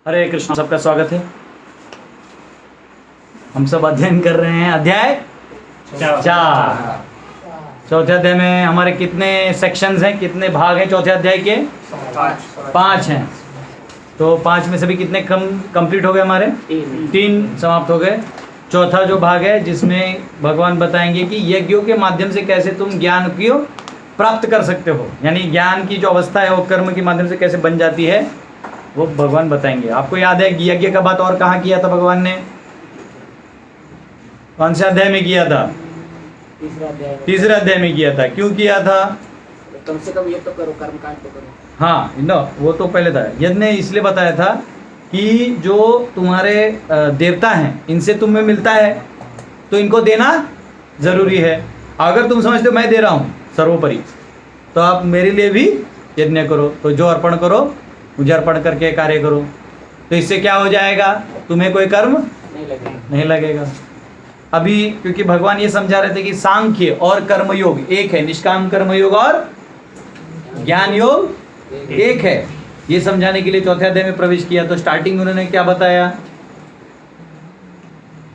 हरे कृष्ण, सबका स्वागत है। हम सब अध्ययन कर रहे हैं अध्याय 4। चौथे अध्याय में हमारे कितने सेक्शंस हैं, कितने भाग हैं चौथे अध्याय के? 5 हैं। तो 5 में से भी कितने कंप्लीट हो गए हमारे? 3 समाप्त हो गए। चौथा जो भाग है जिसमें भगवान बताएंगे कि यज्ञों के माध्यम से कैसे तुम ज्ञान को प्राप्त कर सकते हो, यानी ज्ञान की जो अवस्था है वो कर्म के माध्यम से कैसे बन जाती है, वो भगवान बताएंगे। आपको याद है यज्ञ का बात और कहाँ किया था भगवान ने? कौन से अध्याय में किया था? तीसरे अध्याय में किया था। क्यों किया था? कम से कम ये तो करो, कर्म कांड तो करो। हाँ वो तो पहले था। यज्ञ ने इसलिए बताया था कि जो तुम्हारे देवता हैं इनसे तुम्हें मिलता है तो इनको देना जरूरी है। अगर तुम समझते हो मैं दे रहा हूँ सर्वोपरि, तो आप मेरे लिए भी यज्ञ करो। तो जो अर्पण करो मुझे अर्पण करके कार्य करो। तो इससे क्या हो जाएगा? तुम्हें कोई कर्म नहीं लगेगा। अभी क्योंकि भगवान ये समझा रहे थे कि सांख्य और कर्मयोग एक है, निष्काम कर्मयोग और ज्ञान योग एक है, ये समझाने के लिए चौथे अध्याय में प्रवेश किया। तो स्टार्टिंग में उन्होंने क्या बताया?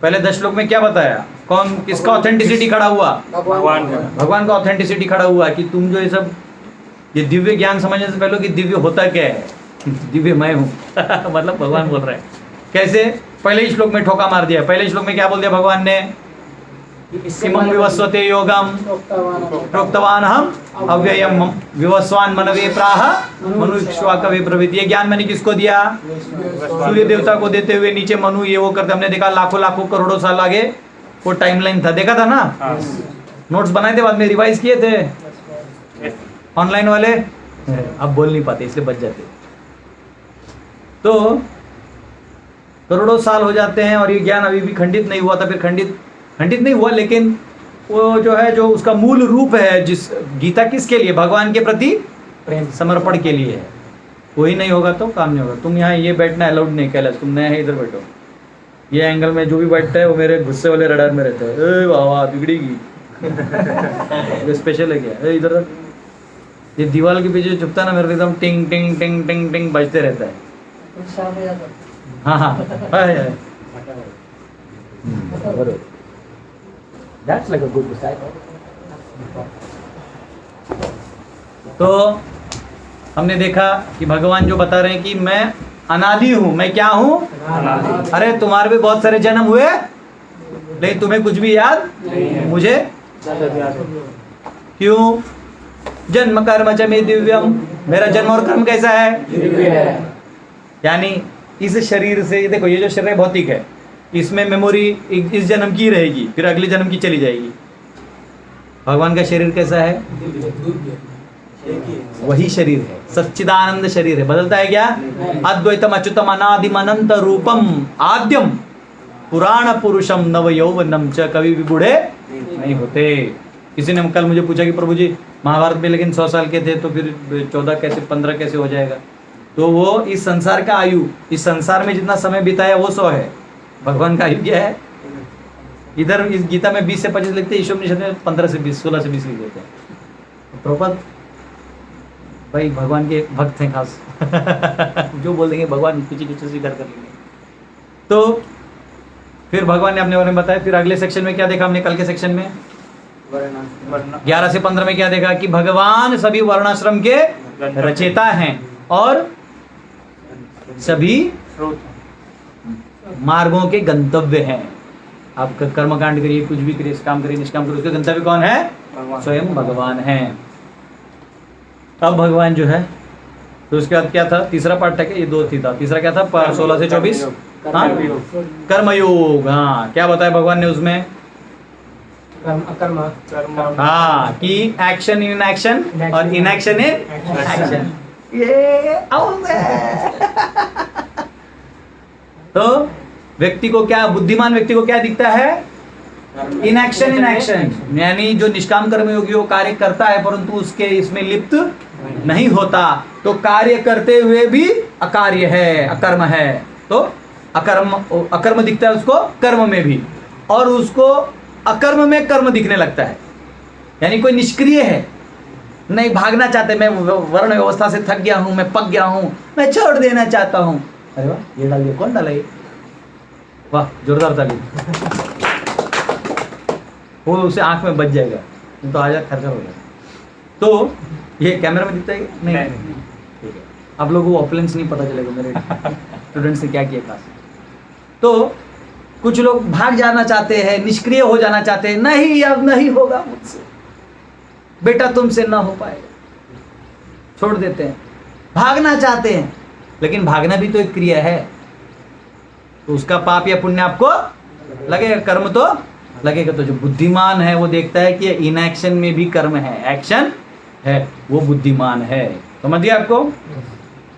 पहले 10 श्लोक में क्या बताया? कौन किसका ऑथेंटिसिटी खड़ा हुआ? भगवान का ऑथेंटिसिटी खड़ा हुआ कि तुम जो ये दिव्य ज्ञान समझने से पहले कि दिव्य होता क्या है, दिव्य मैं हूँ मतलब भगवान बोल रहे हैं। कैसे? पहले ही श्लोक में ठोका मार दिया। पहले श्लोक में क्या बोल दिया भगवान ने? इमं विवस्वते योगम प्रोक्तवान हम अव्ययम विवस्वान मनवे प्राह मनुष्वाकवे प्रवृत्ति। ये ज्ञान मैंने किसको दिया? सूर्य देवता को देते हुए नीचे मनु ये वो करते। हमने देखा लाखों लाखों करोड़ों साल आगे वो टाइमलाइन था, देखा था ना? नोट्स बनाए थे, बाद में रिवाइज किए थे ऑनलाइन वाले। अब बोल नहीं पाते इसलिए बच जाते। तो करोड़ों साल हो जाते हैं और ये ज्ञान अभी भी खंडित नहीं हुआ था। फिर खंडित नहीं हुआ, लेकिन वो जो है जो उसका मूल रूप है, जिस गीता किसके लिए? भगवान के प्रति प्रेम समर्पण के लिए है। वही नहीं होगा तो काम नहीं होगा। तुम यहाँ ये बैठना अलाउड नहीं, कैलाश तुम नए हैं इधर बैठो। ये एंगल में जो भी बैठता है वो मेरे गुस्से वाले रडार में रहता है। ए वाह बिगड़ेगी स्पेशल है क्या? इधर ये दीवार के पीछे छुपता ना, मेरे को एकदम टिंग टिंग टिंग टिंग टिंग बजते रहता है। हाँ That's like a good disciple. तो हमने देखा कि भगवान जो बता रहे हैं कि मैं अनादि हूँ। मैं क्या हूँ? अरे तुम्हारे भी बहुत सारे जन्म हुए लेकिन तुम्हें कुछ भी याद नहीं। मुझे क्यों? जन्म कर्म च मे दिव्यम। मेरा जन्म और कर्म कैसा है? दिव्य है। यानी इस शरीर से, देखो ये जो शरीर भौतिक है, इसमें मेमोरी इस जन्म की रहेगी, फिर अगले जन्म की चली जाएगी। भगवान का शरीर कैसा है? वही शरीर है, सच्चिदानंद शरीर है। बदलता है क्या? अद्वैतम अच्युतम अनादिम अनंत रूपम आद्यम पुराण पुरुषम नव यौवनम च। कभी भी बूढ़े नहीं होते। किसी ने कल मुझे पूछा कि प्रभु जी महाभारत में लेकिन 100 साल के थे तो फिर 14 कैसे 15 कैसे हो जाएगा? तो वो इस संसार का आयु, इस संसार में जितना समय बिताया वो 100 है। भगवान का आयु क्या है? इधर इस गीता में 20 से 25 लिखते हैं, ईश्वर में 15 से 20 16 से 20 लिख देते हैं। प्रभुपाद भाई भगवान के भक्त हैं खास जो बोल देंगे भगवान कुछ स्वीकार कर लेंगे। तो फिर भगवान ने अपने बारे में बताया। फिर अगले सेक्शन में क्या देखा हमने? कल के सेक्शन में 11 से 15 में क्या देखा? कि भगवान सभी वर्णाश्रम के रचयिता हैं और सभी मार्गों के गंतव्य हैं। आप कर्मकांड करिए, कुछ भी करिए, काम करिए, निष्काम करिए, उसके गंतव्य कौन है? स्वयं भगवान है। अब भगवान जो है, तो उसके बाद क्या था? तीसरा पार्ट था क्या? ये 2 था। तीसरा क्या था? 16 से 24 कर्मयोग। हाँ, क्या बताया भगवान ने उसमें? हाँ, कि एक्शन इन एक्शन और इनएक्शन इन एक्शन। ये तो व्यक्ति को क्या, बुद्धिमान व्यक्ति को क्या दिखता है? इन एक्शन इन एक्शन, यानी जो निष्काम कर्मयोगी वो कार्य करता है परंतु उसके इसमें लिप्त नहीं होता। तो कार्य करते हुए भी अकार्य है, अकर्म है। तो अकर्म दिखता है उसको कर्म में भी, और उसको अकर्म में कर्म दिखने लगता है। यानी कोई निष्क्रिय है, नहीं भागना चाहते, मैं वर्ण व्यवस्था से थक गया हूँ, मैं पक गया हूँ, मैं छोड़ देना चाहता हूँ, अरे वाह, ये डाल दिया, कौन डाला ये? वाह, जोरदार ताली। वो उसे आंख में बच जाएगा, तो आज खरखर हो जाएगा। तो ये कैमरा में दिखता है क्या? नहीं, ठीक है। आप लोगों को ऑफलेंस नहीं पता चलेगा मेरे स्टूडेंट्स ने क्या किया क्लास। तो कुछ लोग भाग जाना चाहते हैं, निष्क्रिय हो जाना चाहते हैं, नहीं अब नहीं होगा मुझसे, बेटा तुमसे ना हो पाएगा, छोड़ देते हैं। भागना चाहते हैं, लेकिन भागना भी तो एक क्रिया है, तो उसका पाप या पुण्य आपको लगेगा, कर्म तो लगेगा। तो जो बुद्धिमान है वो देखता है कि इनएक्शन में भी कर्म है, एक्शन है, वो बुद्धिमान है। समझ गया आपको?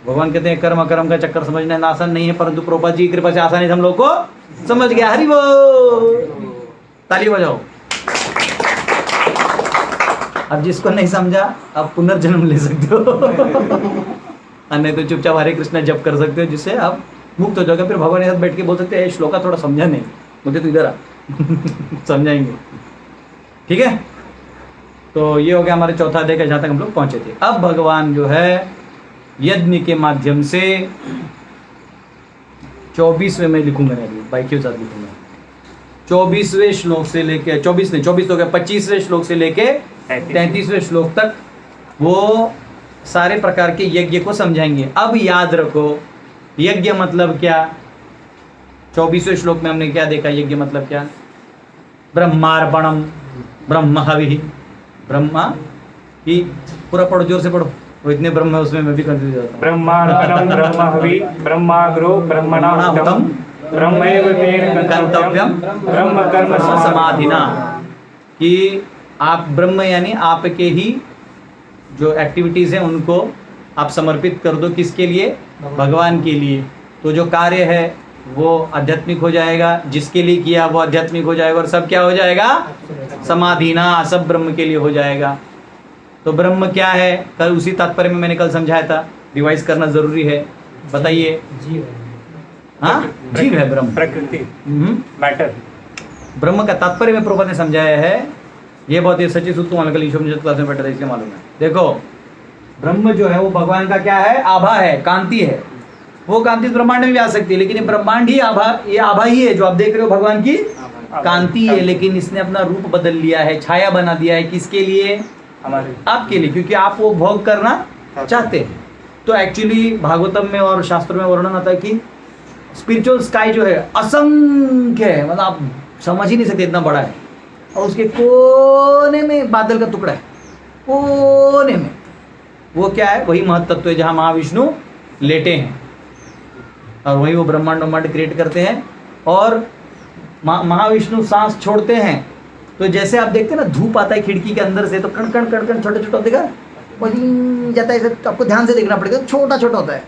भगवान कहते हैं कर्म अकर्म का चक्कर समझना आसान नहीं है, परंतु प्रभुपाद जी की कृपा से आसानी से हम लोग को समझ गया। हरि बोल, ताली बजाओ। अब जिसको नहीं समझा आप पुनर्जन्म ले सकते हो और नहीं तो चुपचाप हरे कृष्णा जप कर सकते हो, जिससे आप मुक्त हो जाओगे। फिर भगवान के साथ बैठ के बोल सकते हैं श्लोका थोड़ा समझा नहीं, मुझे तो इधर आ समझाएंगे। ठीक है, तो ये हो गया हमारे चौथा अध्याय का, जहाँ तक हम लोग पहुंचे थे। अब भगवान जो है यज्ञ के माध्यम से 24वें में लिखूंगा, नहीं बाइक के साथ लिखूंगा, 24वें श्लोक से लेके 24 तो क्या 25वें श्लोक से लेके 33वें श्लोक तक वो सारे प्रकार के यज्ञ को समझाएंगे। अब याद रखो यज्ञ मतलब क्या। 24वें श्लोक में हमने क्या देखा, यज्ञ मतलब क्या? ब्रह्मार्पणम, ब्रह्म हवि, ब्रह्मा की पूरा पढ़ो, जोर से पढ़ो, वो इतने ब्रह्म है उसमें मैं भी कंफ्यूज होता हूँ। ब्रह्मार्पणम ब्रह्म हवि ब्रह्माग्रो ब्रह्मणाहुतम ब्रह्मैव तेन कर्तव्यम ब्रह्म कर्म समाधिना, कि आप ब्रह्म यानी आपके ही जो एक्टिविटीज हैं उनको आप समर्पित कर दो। किसके लिए? भगवान के लिए। तो जो कार्य है वो आध्यात्मिक हो जाएगा, जिसके लिए किया वो आध्यात्मिक हो जाएगा, और सब क्या हो जाएगा? समाधिना, सब ब्रह्म के लिए हो जाएगा। तो ब्रह्म क्या है? कल उसी तात्पर्य में मैंने कल समझाया था, रिवाइज करना जरूरी है। बताइए। हाँ, जीव है ब्रह्म, प्रकृति, मैटर। ब्रह्म का तात्पर्य में प्रभुपाद ने समझाया है। ये बहुत ही सच्ची सूत्र वाला कल ईश्वर क्लास में बैठा था, इसलिए मालूम है। देखो ब्रह्म जो है वो भगवान का क्या है? आभा है, कांति है। वो कांति ब्रह्मांड में भी आ सकती है, लेकिन ये ब्रह्मांड ही आभा, ये आभा ही है जो आप देख रहे हो, भगवान की कांति है। लेकिन इसने अपना रूप बदल लिया है, छाया बना दिया है। किसके लिए? हमारे आपके लिए, क्योंकि आप वो भोग करना चाहते हैं। तो एक्चुअली भागवतम में और शास्त्र में वर्णन आता है कि स्पिरिचुअल स्काई जो है असंख्य है, मतलब आप समझ ही नहीं सकते इतना बड़ा है, और उसके कोने में बादल का टुकड़ा है, कोने में वो क्या है? वही महत्त्व है जहाँ महाविष्णु लेटे हैं, और वही वो ब्रह्मांड क्रिएट करते हैं। और महाविष्णु सांस छोड़ते हैं तो जैसे आप देखते हैं ना, धूप आता है खिड़की के अंदर से, तो कण कण कण कण छोटे छोटे होते जाता है, तो आपको ध्यान से देखना पड़ेगा, छोटा छोटा होता है।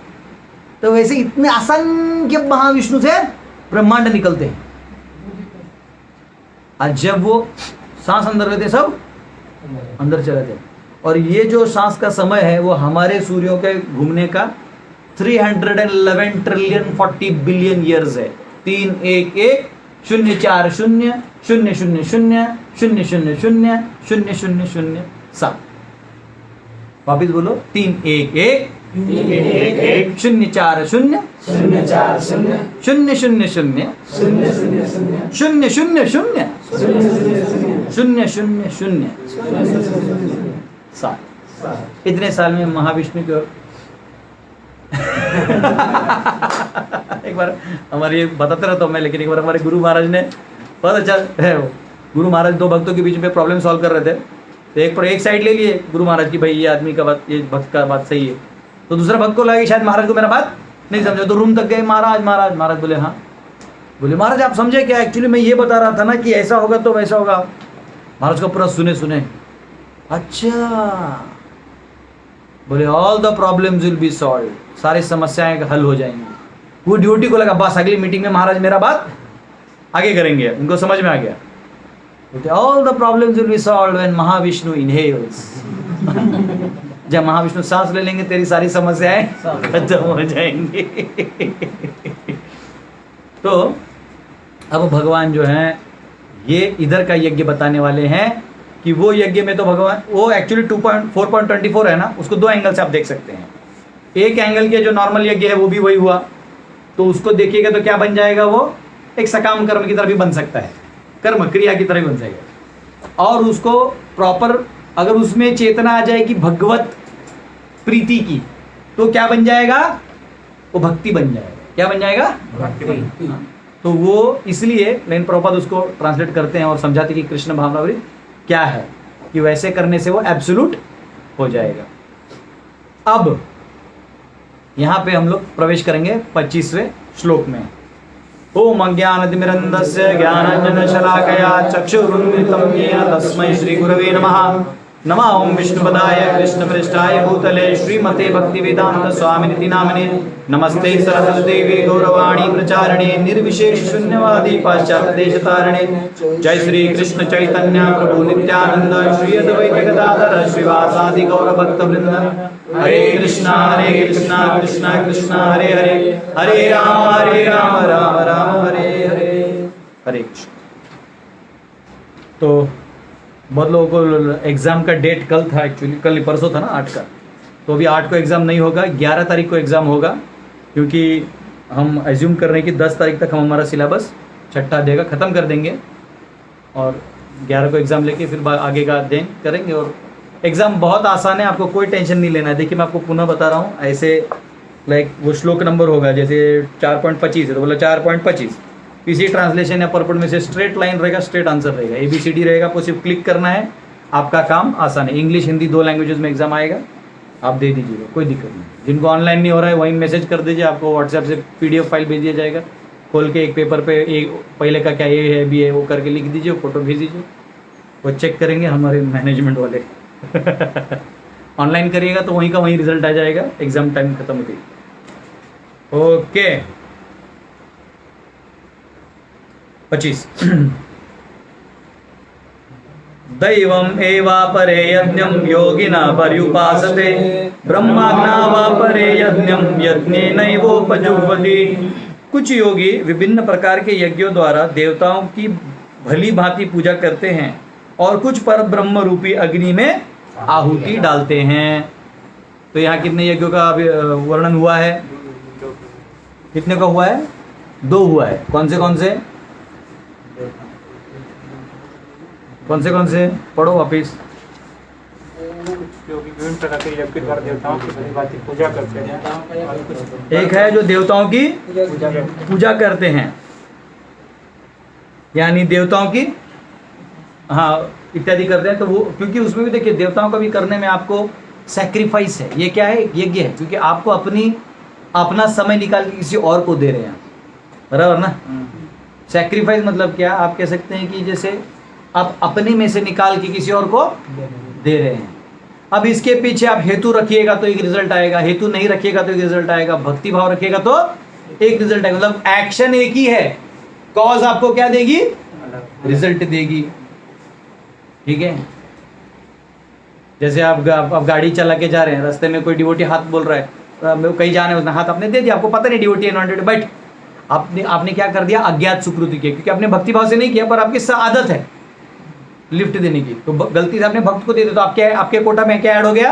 तो वैसे इतने असंख्य महाविष्णु से ब्रह्मांड निकलते हैं, और जब वो सांस अंदर लेते सब अंदर चले जाते हैं। और ये जो सांस का समय है वो हमारे सूर्यों के घूमने का 311 ट्रिलियन 40 बिलियन ईयर्स है। 311 वापिस बोलो, 311 इतने साल में महाविष्णु की ओर एक बार हमारे बताते रहता हूँ मैं, लेकिन एक बार हमारे गुरु महाराज ने बहुत अच्छा है, वो गुरु महाराज दो भक्तों के बीच में प्रॉब्लम सॉल्व कर रहे थे। तो एक साइड ले लिए गुरु महाराज की, भाई ये आदमी का बात, ये भक्त का बात सही है। तो दूसरा भक्त को लगा कि शायद महाराज को मेरा बात नहीं समझा, तो रूम तक गए, महाराज बोले हाँ। बोले महाराज आप समझे क्या? एक्चुअली मैं ये बता रहा था ना कि ऐसा होगा तो वैसा होगा। महाराज को पूरा सुने अच्छा। बोले all the problems will be solve, सारी समस्याएं हल हो जाएंगी। वो ड्यूटी को लगा, बस अगली मीटिंग में महाराज मेरा बात आगे करेंगे, उनको समझ में आ गया। All the problems will be solve when Mahavishnu inhales. जब महाविष्णु सांस ले लेंगे तेरी सारी समस्याएं खत्म हो जाएंगी। तो अब भगवान जो हैं ये इधर का यज्ञ बताने वाले हैं कि वो यज्ञ में तो भगवान वो एक्चुअली 4.24 है ना, उसको दो एंगल से आप देख सकते हैं। एक एंगल के जो नॉर्मल यज्ञ है वो भी वही हुआ, तो उसको देखिएगा तो क्या बन जाएगा, वो एक सकाम कर्म की तरह भी बन सकता है, कर्म क्रिया की तरह भी बन जाएगा। और उसको प्रॉपर अगर उसमें चेतना आ जाएगी भगवत प्रीति की, तो क्या बन जाएगा, वो भक्ति बन जाएगा। क्या बन जाएगा, भक्ति। तो वो इसलिए लेकिन प्रभुपाद उसको ट्रांसलेट करते हैं और समझाते कि कृष्ण भावनामृत क्या है, कि वैसे करने से वो एब्सोल्यूट हो जाएगा। अब यहाँ पे हम लोग प्रवेश करेंगे 25वें श्लोक में। ओम अज्ञानतिमिरन्धस्य ज्ञानाञ्जनशलाकया चक्षुरुन्मिलितं येन तस्मै श्रीगुरवे नमः। नमः ओं विष्णुपदाय कृष्णप्रेष्ठाय भूतले श्रीमते भक्तिवेदांत स्वामिनिति नामिने। नमस्ते सरस्वतीदेवी गौरवाणी प्रचारिणे निर्विशेष शून्यवादी पाश्चात्य देशतारिणे। जय श्री कृष्ण चैतन्य प्रभु नित्यानंद श्री अद्वैत गदाधर श्रीवासादि गौर भक्तवृंद। हरे कृष्णा कृष्णा कृष्णा हरे हरे, हरे राम राम राम हरे हरे। हरे कृष्ण। तो बहुत लोगों को एग्ज़ाम का डेट कल था, एक्चुअली कल परसों था ना 8 का, तो अभी 8 को एग्ज़ाम नहीं होगा, 11 तारीख को एग्ज़ाम होगा, क्योंकि हम एज्यूम कर रहे हैं कि 10 तारीख तक हम हमारा सिलेबस छठा देगा ख़त्म कर देंगे और 11 को एग्ज़ाम लेके फिर आगे का अध्ययन करेंगे। और एग्ज़ाम बहुत आसान है, आपको कोई टेंशन नहीं लेना है। देखिए मैं आपको पुनः बता रहा हूँ, ऐसे लाइक वो श्लोक नंबर होगा, जैसे 4.25 है तो बोला 4.25, किसी ट्रांसलेशन या परपट में से स्ट्रेट लाइन रहेगा, स्ट्रेट आंसर रहेगा, ABCD रहेगा, आपको सिर्फ क्लिक करना है, आपका काम आसान है। इंग्लिश हिंदी 2 लैंग्वेजेस में एग्जाम आएगा, आप दे दीजिएगा, कोई दिक्कत नहीं। जिनको ऑनलाइन नहीं हो रहा है वहीं मैसेज कर दीजिए, आपको व्हाट्सएप से PDF फाइल भेज दिया जाएगा, खोल के एक पेपर पे एक पहले का क्या A है B है वो करके लिख दीजिए, फोटो भेज दीजिए, वो चेक करेंगे हमारे मैनेजमेंट वाले। ऑनलाइन करिएगा तो वहीं का वहीं रिजल्ट आ जाएगा, एग्जाम टाइम खत्म होती। ओके 25 दैवम एवापरे यज्ञम योगिना पर्युपासते ब्रह्माज्ञा वापरे यज्ञम यज्ञेनैवोपजुह्वति। कुछ योगी विभिन्न प्रकार के यज्ञों द्वारा देवताओं की भली भांति पूजा करते हैं और कुछ पर ब्रह्म रूपी अग्नि में आहुति डालते हैं। तो यहाँ कितने यज्ञों का वर्णन हुआ है, कितने का हुआ है, 2 हुआ है। कौन से कौन से पढ़ो वापिस। जो विभिन्न प्रकार के यज्ञ द्वारा देवताओं की भली भांति पूजा करते हैं और कुछ एक है जो देवताओं की पूजा करते हैं, यानी देवताओं की इत्यादि करते हैं। तो वो क्योंकि उसमें भी देखिए देवताओं का भी करने में आपको सैक्रिफाइस है, ये क्या है, यज्ञ है, क्योंकि आपको अपना समय निकाल के किसी और को दे रहे हैं, बराबर ना। सैक्रिफाइस मतलब क्या, आप कह सकते हैं कि जैसे आप अपने में से निकाल के किसी और को दे रहे हैं। अब इसके पीछे आप हेतु रखिएगा तो एक रिजल्ट आएगा, हेतु नहीं रखिएगा तो एक रिजल्ट आएगा, भक्ति भाव रखिएगा तो एक रिजल्ट आएगा। मतलब एक्शन एक ही है, कॉज आपको क्या देगी, रिजल्ट देगी। ठीक है, जैसे आप गाड़ी चला के जा रहे हैं, रास्ते में कोई डिवोटी हाथ बोल रहा है, कहीं जाना है, उसने हाथ आपने दे दिया, आपको पता नहीं डिवोटी है नॉट डिवोटी, बट आपने क्या कर दिया, अज्ञात सुकृति किया, क्योंकि आपने भक्ति भाव से नहीं किया पर आपकी आदत है लिफ्ट देने की, तो गलती से आपने भक्त को दे दिया, तो आपके कोटा में क्या ऐड हो गया,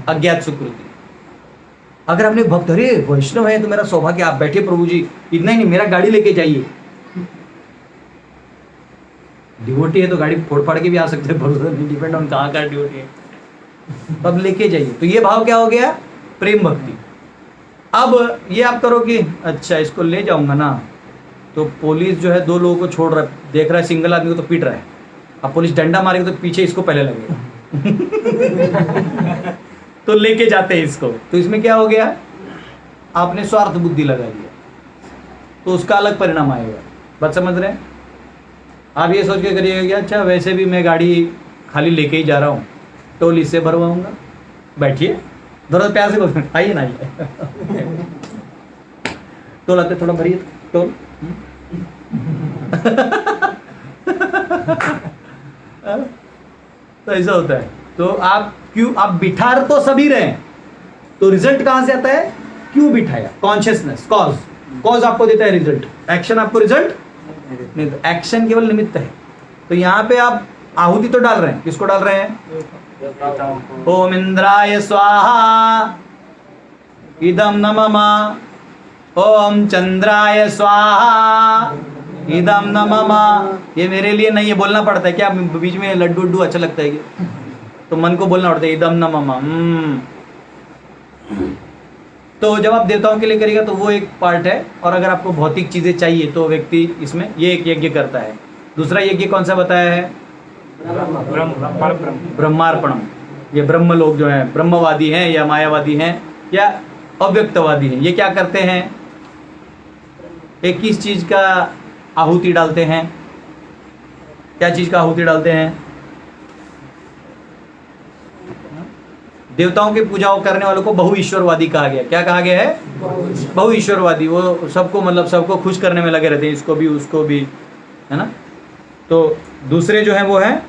अज्ञात सुकृति। अगर आपने भक्त, अरे वैष्णव है तो मेरा सौभाग्य, आप बैठे प्रभु जी, इतना ही नहीं मेरा गाड़ी लेके जाइए, डिवोटी है तो गाड़ी फोड़ फाड़ के भी आ सकते हैं, भरोसा नहीं, डिपेंड ऑन कहाँ का डिवोटी है, तब लेके जाइए। तो ये भाव क्या हो गया, प्रेम भक्ति। अब ये आप करो कि अच्छा इसको ले जाऊंगा ना, तो पुलिस जो है 2 लोगों को छोड़ रहा है, देख रहा है सिंगल आदमी को तो पीट रहा है, अब पुलिस डंडा मारेगी तो पीछे इसको पहले लगेगा तो लेके जाते हैं इसको। तो इसमें क्या हो गया, आपने स्वार्थ बुद्धि लगा दिया, तो उसका अलग परिणाम आएगा। बात समझ रहे हैं आप, ये सोच के करिएगा कि अच्छा वैसे भी मैं गाड़ी खाली लेके ही जा रहा हूँ, टोल इससे भरवाऊंगा, बैठिए थोड़ा प्यार से बोल, आइए ना आइए टोल आते, थोड़ा भरिए टोल तो ऐसा होता है। तो आप क्यों, आप बिठा तो सभी रहे हैं, तो रिजल्ट कहां से आता है, क्यों बिठाया, कॉन्शियसनेस, कॉज आपको देता है रिजल्ट, एक्शन आपको रिजल्ट नहीं, तो एक्शन केवल निमित्त है। तो यहाँ पे आप आहुति तो डाल रहे हैं, किसको डाल रहे हैं, ओम इंद्राय स्वाहा इदम न मम ओम चंद्राय स्वाहा इदम न मम। ये मेरे लिए नहीं, ये बोलना पड़ता है क्या? बीच में लड्डू उड्डू अच्छा लगता है क्या? तो मन को बोलना पड़ता है इदम न मम। तो जब आप देवताओं के लिए करेगा तो वो एक पार्ट है, और अगर आपको भौतिक चीजें चाहिए तो व्यक्ति इसमें ये एक यज्ञ करता है। दूसरा यज्ञ कौन सा बताया है? ब्रह्मार्पणम। ये ब्रह्म लोग जो हैं, ब्रह्मवादी हैं या मायावादी हैं या अव्यक्तवादी हैं, ये क्या करते हैं? एक किस चीज का आहुति डालते हैं? क्या चीज का आहुति डालते हैं? देवताओं की पूजा करने वालों को बहुईश्वरवादी कहा गया। क्या कहा गया है? बहुईश्वरवादी। वो सबको मतलब सबको खुश करने में लगे रहते हैं, इसको भी उसको भी, है ना। तो दूसरे जो है वो है,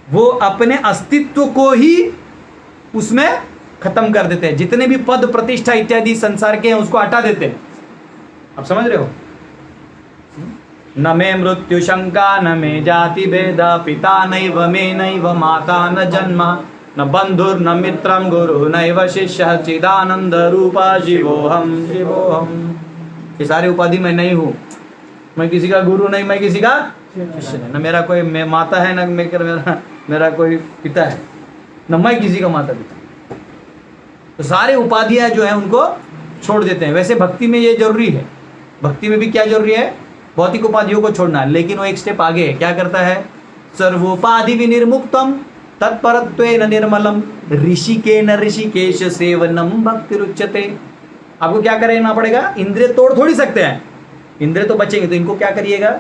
वो अपने अस्तित्व को ही उसमें खत्म कर देते हैं। जितने भी पद प्रतिष्ठा इत्यादि संसार के हैं उसको हटा देते हैं। आप समझ रहे हो? न मे मृत्यु शंका न मे जाति भेदा पिता नैव मे नैव माता न जन्म न बंधुर न मित्रम गुरु नैव शिष्य चिदानंद रूपा शिवोहम शिवोहम। ये सारे उपाधि मैं नहीं हूँ। मैं किसी का गुरु नहीं, मैं किसी का शिष्य नहीं, न मेरा कोई माता है, न मेरा कोई पिता है, न मैं किसी का माता पिता। तो सारे उपाधियां जो है उनको छोड़ देते हैं। वैसे भक्ति में ये जरूरी है। भक्ति में भी क्या जरूरी है? भौतिक उपाधियों को छोड़ना। लेकिन वो एक स्टेप आगे है। क्या करता है? सर्वोपाधि विनिर्मुक्तम तत्परत्वेन निर्मलम ऋषिकेन ऋषिकेश सेवनम भक्ति रुच्यते। आपको क्या करना पड़ेगा? इंद्रिय तोड़ थोड़ी सकते हैं, इंद्रिय तो बचेंगे। तो इनको क्या करिएगा?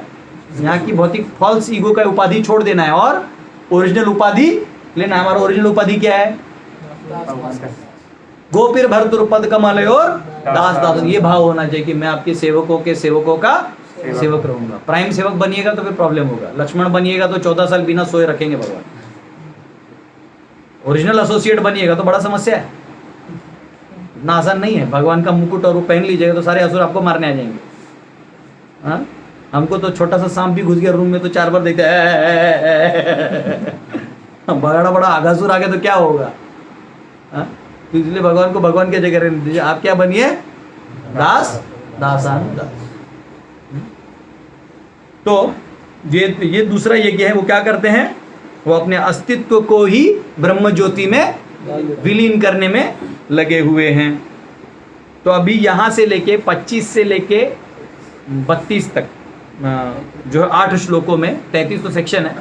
यहाँ की भौतिक फॉल्स ईगो का उपाधि छोड़ देना है और ओरिजिनल उपाधि लेना। हमारा ओरिजिनल उपाधि क्या है? गोपीर भरतुर पद कमल और दास दास। ये भाव होना चाहिए कि मैं आपके सेवकों का सेवक रहूंगा। प्राइम सेवक बनिएगा तो फिर प्रॉब्लम होगा। लक्ष्मण बनिएगा तो 14 साल बिना सोए रखेंगे भगवान। ओरिजिनल एसोसिएट बनिएगा तो बड़ा समस्या है, इतना आसान नहीं है। भगवान का मुकुट और वो पहन लीजिएगा तो सारे असुर आपको मारने आ जाएंगे। हाँ, हमको तो छोटा सा सांप भी घुस गया रूम में तो 4 बार देखते बड़ा बड़ा आगासुर आ गया तो क्या होगा? हाँ, तो इसलिए भगवान को भगवान की जगह रहने दीजिए। आप क्या बनिए? दास दासान दास। तो ये दूसरा यज्ञ है। वो क्या करते हैं? वो अपने अस्तित्व को ही ब्रह्म ज्योति में विलीन करने में लगे हुए हैं। तो अभी यहाँ से लेके 25 से लेके 32 तक जो 8 श्लोकों में, 33 तो सेक्शन है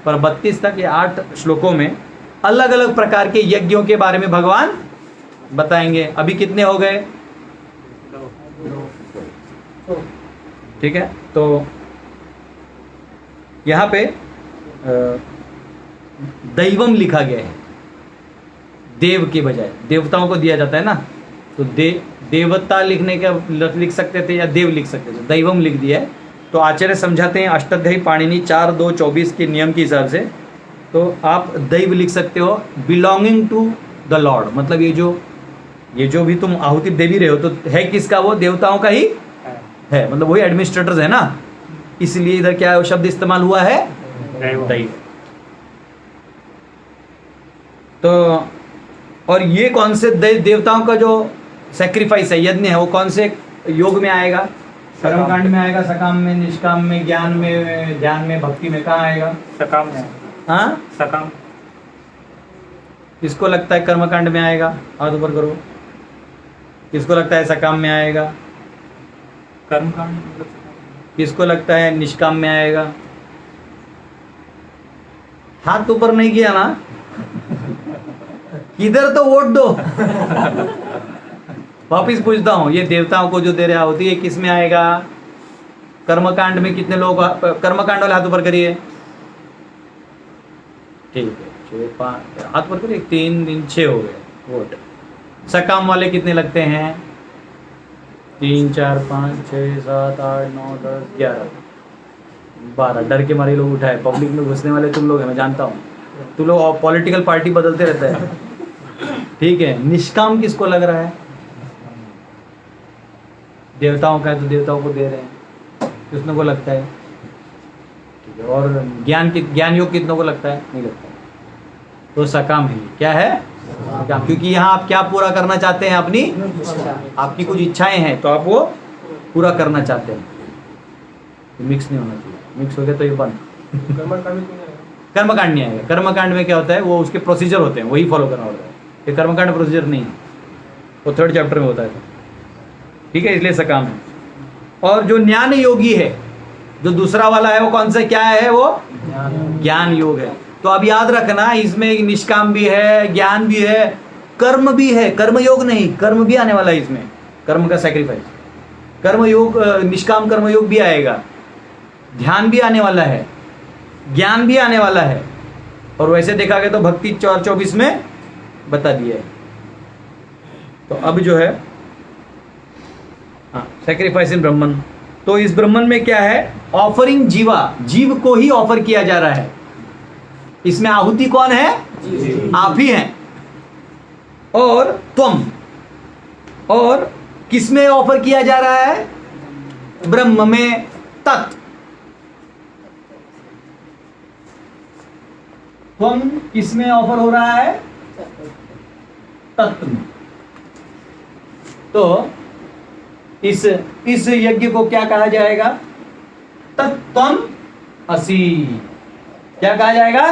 पर 32 तक ये 8 श्लोकों में अलग अलग प्रकार के यज्ञों के बारे में भगवान बताएंगे। अभी कितने हो गए? ठीक है। तो यहाँ पे दैवम लिखा गया है। देव के बजाय देवताओं को दिया जाता है ना, तो देवता लिखने का लिख सकते थे या देव लिख सकते थे, दैवम लिख दिया है। तो आचार्य समझाते हैं अष्टाध्यायी पाणिनि 4-2-24 के नियम के हिसाब से, तो आप दैव लिख सकते हो बिलोंगिंग टू द लॉर्ड। मतलब ये जो भी तुम आहुति दे भी रहे हो तो है किसका? वो देवताओं का ही है। मतलब वही एडमिनिस्ट्रेटर्स है ना, इसलिए इधर क्या शब्द इस्तेमाल हुआ है? दैव। तो और ये कौन से देवताओं का जो सैक्रिफाइस है, यज्ञ है, वो कौन से योग में आएगा? कर्मकांड में आएगा, सकाम में, निष्काम में, ज्ञान में, ध्यान में, भक्ति में? कहाँ आएगा? सकाम में। हाँ, सकाम। किसको लगता है कर्मकांड में आएगा? हाथ ऊपर करो। किसको लगता है सकाम में आएगा? कर्मकांड। किसको लगता है निष्काम में आएगा? हाथ ऊपर नहीं किया ना, इधर तो वोट दो। वापिस पूछता हूँ, ये देवताओं को जो दे रहा होती है किस में आएगा? कर्मकांड में कितने लोग? कर्मकांड वाले हाथ ऊपर करिए। ठीक है, 6 5 हाथ ऊपर करिए। 3 3 6 हो गए वोट। सकाम वाले कितने लगते हैं? 3 4 5 6 7 8 9 10 11 12। डर के मारे लोग उठाए। पब्लिक में घुसने वाले तुम लोग हैं, मैं जानता हूँ। तुम लोग पॉलिटिकल पार्टी बदलते रहते हैं। ठीक है, निष्काम किसको लग रहा है? देवताओं का है तो देवताओं को दे रहे हैं, किसने को लगता है? ठीक है। और ज्ञान योग कितनों को लगता है? नहीं लगता है। तो सकाम है। क्या है? क्योंकि यहाँ आप क्या पूरा करना चाहते हैं, अपनी आपकी कुछ इच्छाएं हैं तो आप वो पूरा करना चाहते हैं। मिक्स नहीं होना चाहिए, मिक्स हो गया तो ये बंद। कर्मकांड नहीं आएगा। कर्मकांड में क्या होता है, वो उसके प्रोसीजर होते हैं, वही फॉलो करना होता है। ये कर्मकांड प्रोसीजर नहीं है, वो 3rd चैप्टर में होता है। ठीक है, इसलिए सकाम है। और जो ज्ञान योगी है, जो दूसरा वाला है, वो कौन सा क्या है, वो ज्ञान योग है। तो अब याद रखना, इसमें निष्काम भी है, ज्ञान भी है, कर्म भी है। कर्म योग नहीं, कर्म भी आने वाला है इसमें, कर्म का सैक्रिफाइस। कर्म योग, निष्काम कर्म योग भी आएगा, ध्यान भी आने वाला है, ज्ञान भी आने वाला है। और वैसे देखा गया तो भक्ति 4:24 में बता दिया है। तो अब जो है सैक्रिफाइस इन ब्रह्मन, तो इस ब्रह्मन में क्या है, ऑफरिंग जीवा, जीव को ही ऑफर किया जा रहा है। इसमें आहुति कौन है, आप ही हैं। और त्वम, और किसमें ऑफर किया जा रहा है, ब्रह्म में। तत्, त्वम किसमें ऑफर हो रहा है, तत्व में। तो इस यज्ञ को क्या कहा जाएगा, तत्त्वम असि। क्या कहा जाएगा,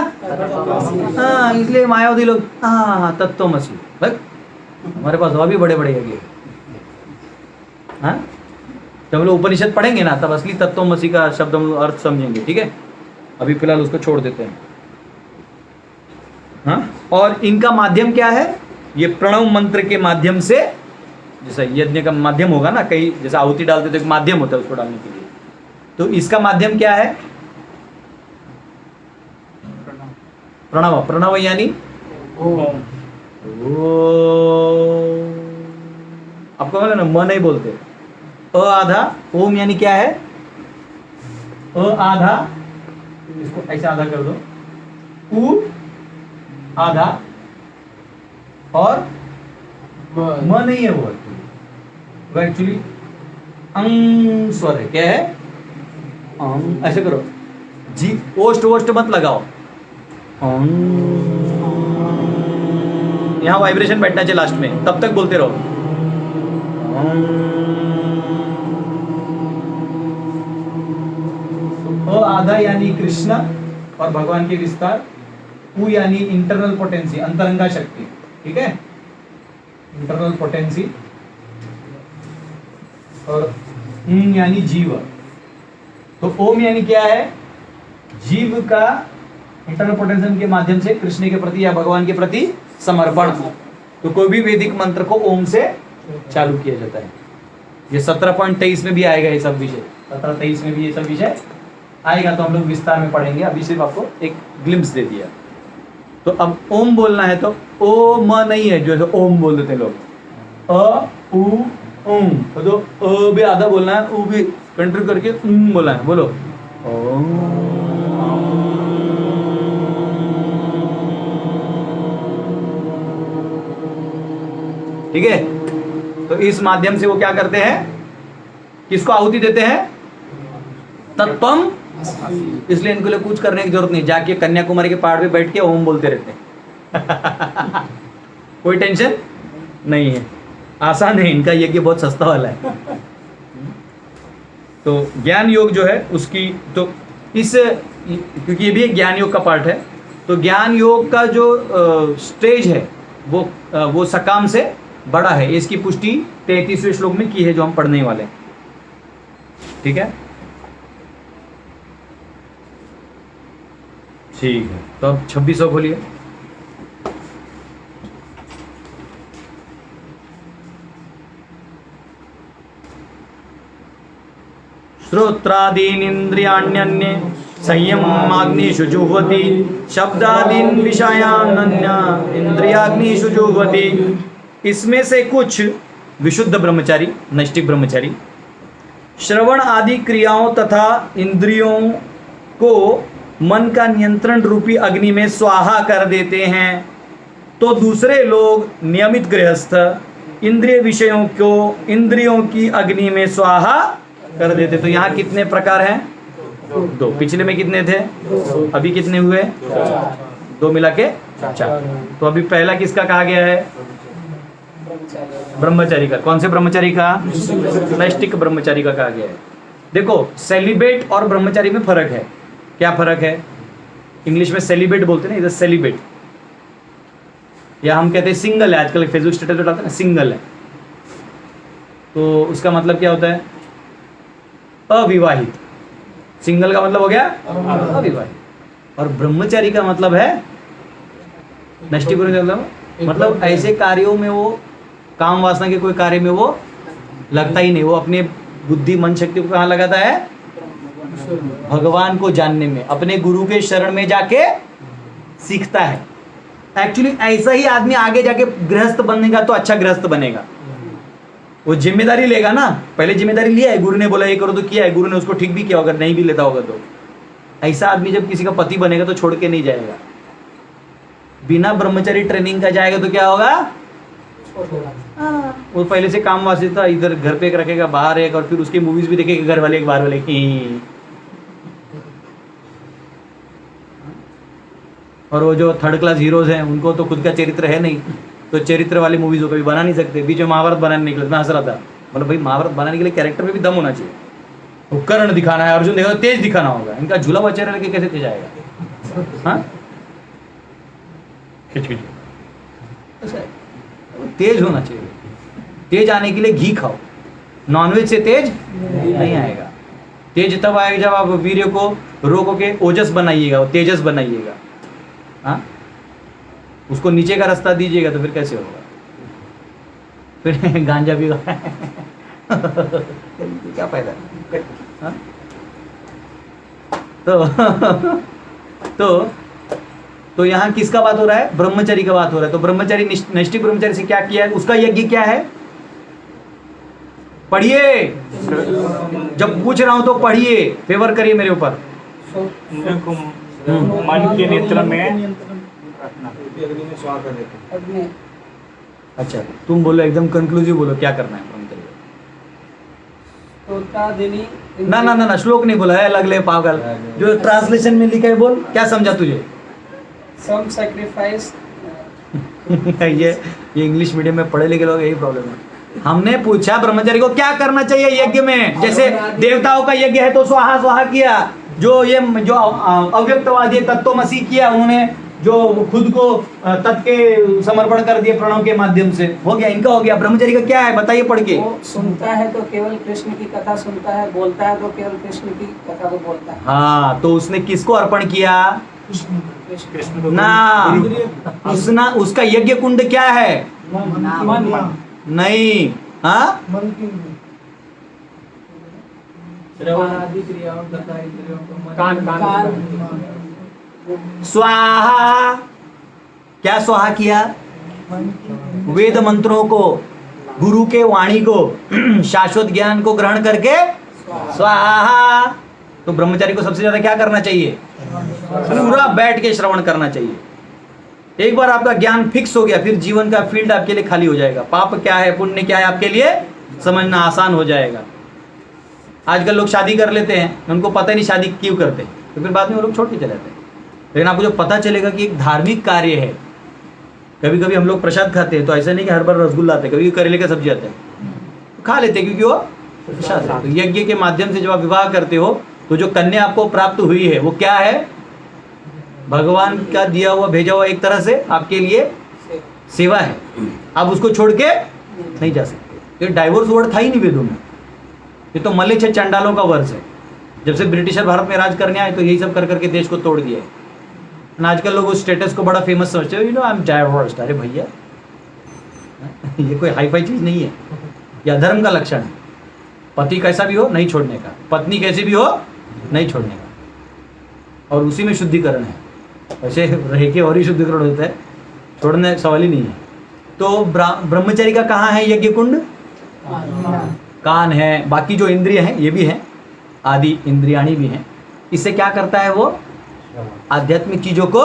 हाँ, इसलिए मायावती लोग हाँ तत्त्वम असि। हमारे पास और भी बड़े बड़े यज्ञ, हाँ, जब हम लोग उपनिषद पढ़ेंगे ना, तब असली तत्त्वमसि का शब्द हम अर्थ समझेंगे। ठीक है, अभी फिलहाल उसको छोड़ देते हैं। हाँ, और इनका माध्यम क्या है, ये प्रणव मंत्र के माध्यम से, जैसा यज्ञ का माध्यम होगा ना, कहीं जैसे आहुति डालते तो एक माध्यम होता है उसको डालने के लिए, तो इसका माध्यम क्या है, प्रणव। प्रणव यानी ओम। आपको बोला ना, म नहीं बोलते, अ आधा, ओम यानी क्या है, अ आधा, इसको ऐसे आधा कर दो, उ आधा, और म नहीं है वो एक्चुअली अंग स्वर है। क्या है, अंग। ऐसे करो, जी ओष्ट वोष्ट मत लगाओ, यहाँ वाइब्रेशन बैठना चाहिए लास्ट में, तब तक बोलते रहो। तो आधा यानी कृष्ण और भगवान के विस्तार, उ यानी इंटरनल पोटेंसी, अंतरंगा शक्ति। ठीक है, इंटरनल पोटेंसी, और यानी जीव। तो ओम यानी क्या है, जीव का इंटरनल पोटेंशियल के माध्यम से कृष्ण के प्रति या भगवान के प्रति समर्पण। तो कोई भी वैदिक मंत्र को ओम से चालू किया जाता है। ये 17.23 में भी आएगा ये सब विषय, 17-23 में भी ये सब विषय आएगा, तो हम लोग विस्तार में पढ़ेंगे। अभी सिर्फ आपको एक ग्लिम्स दे दिया। तो अब ओम बोलना है तो ओ म नहीं है, जो है ओम बोल देते लोग, अ उ ओम। तो अ भी आधा बोलना है, उ भी कंट्री करके बोलना है। बोलो ओम। ठीक है, तो इस माध्यम से वो क्या करते हैं, किसको आहुति देते हैं, तत्त्वम। इसलिए इनके लिए कुछ करने की जरूरत नहीं, जाके कन्याकुमारी के पहाड़ पे बैठ के ओम बोलते रहते हैं। कोई टेंशन नहीं है, आसान है इनका यज्ञ, बहुत सस्ता वाला है। तो ज्ञान योग जो है उसकी, तो इस, क्योंकि ये भी एक ज्ञान योग का पार्ट है, तो ज्ञान योग का जो स्टेज है वो सकाम से बड़ा है। इसकी पुष्टि 33वें श्लोक में की है, जो हम पढ़ने वाले हैं। ठीक है, ठीक है, तो अब 2600 खोलिए। श्रोत्रादीन इंद्रियाण्यन्ये संयमाग्निषु जुह्वति, शब्दादीन विषयान्य इंद्रियाग्निषु जुह्वति। इसमें से कुछ विशुद्ध ब्रह्मचारी, नैष्ठिक ब्रह्मचारी, श्रवण आदि क्रियाओं तथा इंद्रियों को मन का नियंत्रण रूपी अग्नि में स्वाहा कर देते हैं। तो दूसरे लोग नियमित गृहस्थ इंद्रिय विषयों को इंद्रियों की अग्नि में स्वाहा कर देते। तो यहाँ कितने प्रकार हैं, 2। पिछले में कितने थे, अभी कितने हुए, 2 मिला के अच्छा, तो अभी पहला किसका कहा गया है? ब्रह्मचारी का। कौन से ब्रह्मचारी का? नैष्टिक ब्रह्मचारी का कहा गया है। देखो, सेलिबेट और ब्रह्मचारी में फर्क है। क्या फर्क है? इंग्लिश में सेलिबेट बोलते हैं ना, इधर सेलिबेट, या हम कहते हैं सिंगल है। आजकल फेसबुक स्टेटस पे डालते हैं ना, सिंगल है, तो उसका मतलब क्या होता है? अविवाहित। सिंगल का मतलब हो गया अविवाहित। और ब्रह्मचारी का मतलब है नष्टि मतलब ऐसे कार्यों में वो, काम वासना के कोई कार्य में वो लगता ही नहीं। वो अपने बुद्धि मन शक्ति को कहाँ लगाता है? भगवान को जानने में, अपने गुरु के शरण में जाके सीखता है। एक्चुअली ऐसा ही आदमी आगे जाके गृहस्थ बनेगा तो अच्छा गृहस्थ बनेगा। वो जिम्मेदारी लेगा ना, पहले जिम्मेदारी लिया है, गुरु ने बोला ये करो तो किया है, गुरु ने उसको ठीक भी किया, अगर नहीं भी लेता होगा तो। ऐसा आदमी जब किसी का पति बनेगा तो छोड़ के नहीं जाएगा। बिना ब्रह्मचारी ट्रेनिंग का जाएगा तो क्या होगा? वो पहले से काम वासी था, इधर घर पे एक रखेगा, बाहर एक, और फिर उसकी मूवीज भी देखेगा, घर वाले एक बाहर वाले की। और वो जो थर्ड क्लास हीरोज हैं, उनको तो खुद का चरित्र है नहीं, तो चरित्र वाली मूवीज को कभी बना नहीं सकते। बीच में महाभारत बनाने निकले, मैं हंस रहा था, मतलब भाई महाभारत बनाने के लिए कैरेक्टर में भी दम होना चाहिए। वो कर्ण दिखाना है, अर्जुन दिखाना, तेज दिखाना होगा। इनका झूला हुआ चेहरा लेके कैसे तेज आएगा? हाँ, तेज होना चाहिए। तेज आने के लिए घी खाओ, नॉनवेज से तेज नहीं आएगा। तेज तब आएगा जब आप वीर्य को रोको के ओजस बनाइएगा, तेजस बनाइएगा। हाँ, उसको नीचे का रास्ता दीजिएगा तो फिर कैसे होगा? फिर गांजा भी क्या फायदा? हाँ? तो यहाँ किसका बात हो रहा है? ब्रह्मचारी का बात हो रहा है। तो ब्रह्मचारी, नैष्टिक ब्रह्मचारी से क्या किया है? उसका यज्ञ क्या है? पढ़िए, जब पूछ रहा हूं तो पढ़िए, फेवर करिए मेरे ऊपर। मन के नेत्र में अच्छा, तुम बोलो, एकदम कंक्लूसिव बोलो, क्या करना है ब्रह्मचर्य? ना ना ना ना, श्लोक नहीं बोला है, अलग ले पागल। जो ट्रांसलेशन में लिखा है बोल, क्या समझा तुझे? सम सैक्रिफाइस। ये इंग्लिश मीडियम में पढ़े लिखे लोग, यही प्रॉब्लम है। हमने पूछा ब्रह्मचारी को क्या करना चाहिए यज्ञ में। जैसे देवताओं का यज्ञ है तो स्वाहा स्वाहा किया, जो अव्यक्तवादी तत्वमसी किया, उन्होंने जो खुद को तत् के समर्पण कर दिए प्रणव के माध्यम से, हो गया, इनका हो गया। ब्रह्मचारी का क्या है बताइए पढ़ के? वो सुनता है तो केवल कृष्ण की कथा सुनता है, बोलता है तो केवल कृष्ण की कथा को बोलता है। हाँ, तो उसने किसको अर्पण किया? कृष्ण ना, उसका यज्ञ कुंड क्या है? नहीं, हाँ, स्वाहा। क्या स्वाहा किया? वेद मंत्रों को, गुरु के वाणी को, शाश्वत ज्ञान को ग्रहण करके स्वाहा। तो ब्रह्मचारी को सबसे ज्यादा क्या करना चाहिए? पूरा बैठ के श्रवण करना चाहिए। एक बार आपका ज्ञान फिक्स हो गया, फिर जीवन का फील्ड आपके लिए खाली हो जाएगा। पाप क्या है, पुण्य क्या है, आपके लिए समझना आसान हो जाएगा। आजकल लोग शादी कर लेते हैं, उनको पता नहीं शादी क्यों करते, तो फिर बाद में वो लोग छोड़ के चले जाते हैं। लेकिन आपको जो पता चलेगा कि एक धार्मिक कार्य है। कभी कभी हम लोग प्रसाद खाते हैं, तो ऐसा नहीं कि हर बार रसगुल्ला आते हैं, कभी करेले का सब्जी आता है, तो खा लेते हैं क्योंकि वो प्रसाद है। तो यज्ञ के माध्यम से जब आप विवाह करते हो, तो जो कन्या आपको प्राप्त हुई है वो क्या है? भगवान का दिया हुआ, भेजा हुआ एक तरह से आपके लिए सेवा है। आप उसको छोड़ के नहीं जा सकते। ये डाइवोर्स वर्ड था ही नहीं वेदों में, ये तो मलेच्छ चंडालों का वर्ष है। जब से ब्रिटिशर भारत में राज करने आए तो यही सब कर करके देश को तोड़ दिया है। आजकल लोग उस स्टेटस को बड़ा फेमस समझते हो, you know I am divorced. अरे भैया, ये कोई हाई फाई चीज नहीं है, यह धर्म का लक्षण है। पति कैसा भी हो नहीं छोड़ने का, पत्नी कैसी भी हो नहीं छोड़ने का, और उसी में शुद्धिकरण है। वैसे रह के और ही शुद्धिकरण होता है, छोड़ने सवाल ही नहीं है। तो ब्रह्मचारी का कहाँ है यज्ञ कुंड? कान है। बाकी जो इंद्रिय हैं ये भी हैं, आदि इंद्रियाणी भी हैं। इससे क्या करता है वो? आध्यात्मिक चीजों को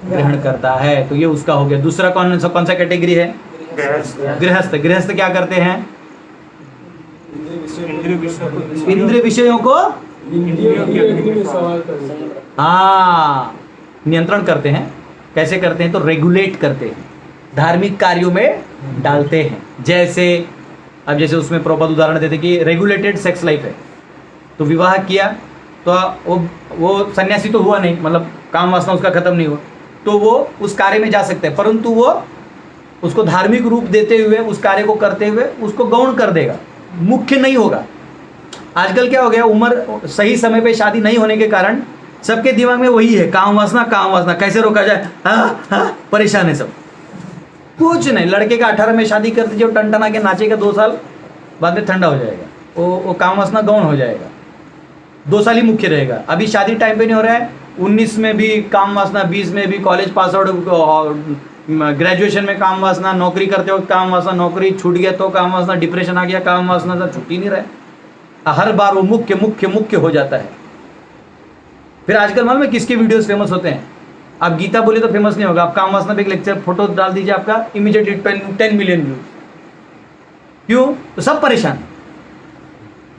ग्रहण करता है। तो ये उसका हो गया। दूसरा कौन सा कैटेगरी है? गृहस्थ। गृहस्थ क्या करते हैं? इंद्रिय विषयों को हाँ नियंत्रण करते हैं। कैसे करते हैं? तो रेगुलेट करते हैं, धार्मिक कार्यों में डालते हैं। जैसे अब जैसे उसमें प्रॉपर उदाहरण देते कि रेगुलेटेड सेक्स लाइफ है, तो विवाह किया तो वो सन्यासी तो हुआ नहीं, मतलब काम वासना उसका खत्म नहीं हुआ, तो वो उस कार्य में जा सकते हैं, परंतु वो उसको धार्मिक रूप देते हुए उस कार्य को करते हुए उसको गौण कर देगा, मुख्य नहीं होगा। आजकल क्या हो गया, उम्र सही समय पे शादी नहीं होने के कारण सबके दिमाग में वही है, काम वासना कैसे रोका जाए, परेशान है सब। कुछ नहीं, लड़के का 18 में शादी कर दीजिए, टन आके नाचेगा 2 साल बाद में ठंडा हो जाएगा, वो काम वासना गौण हो जाएगा, 2 साल ही मुख्य रहेगा। अभी शादी टाइम पे नहीं हो रहा है, 19 में भी काम वासना, 20 में भी कॉलेज पास आउट, ग्रेजुएशन में काम वासना, नौकरी करते वक्त काम वासना, नौकरी छूट गया तो काम वासना, डिप्रेशन आ गया काम वासना, तो छुट्टी नहीं रहा, हर बार वो मुख्य हो जाता है। फिर आजकल मालूम है किसके वीडियोस फेमस होते हैं? आप गीता बोले तो फेमस नहीं होगा, आप काम वासना पे एक लेक्चर फोटो डाल दीजिए, आपका इमीडिएटली 10 मिलियन व्यूज। क्यों? तो सब परेशान।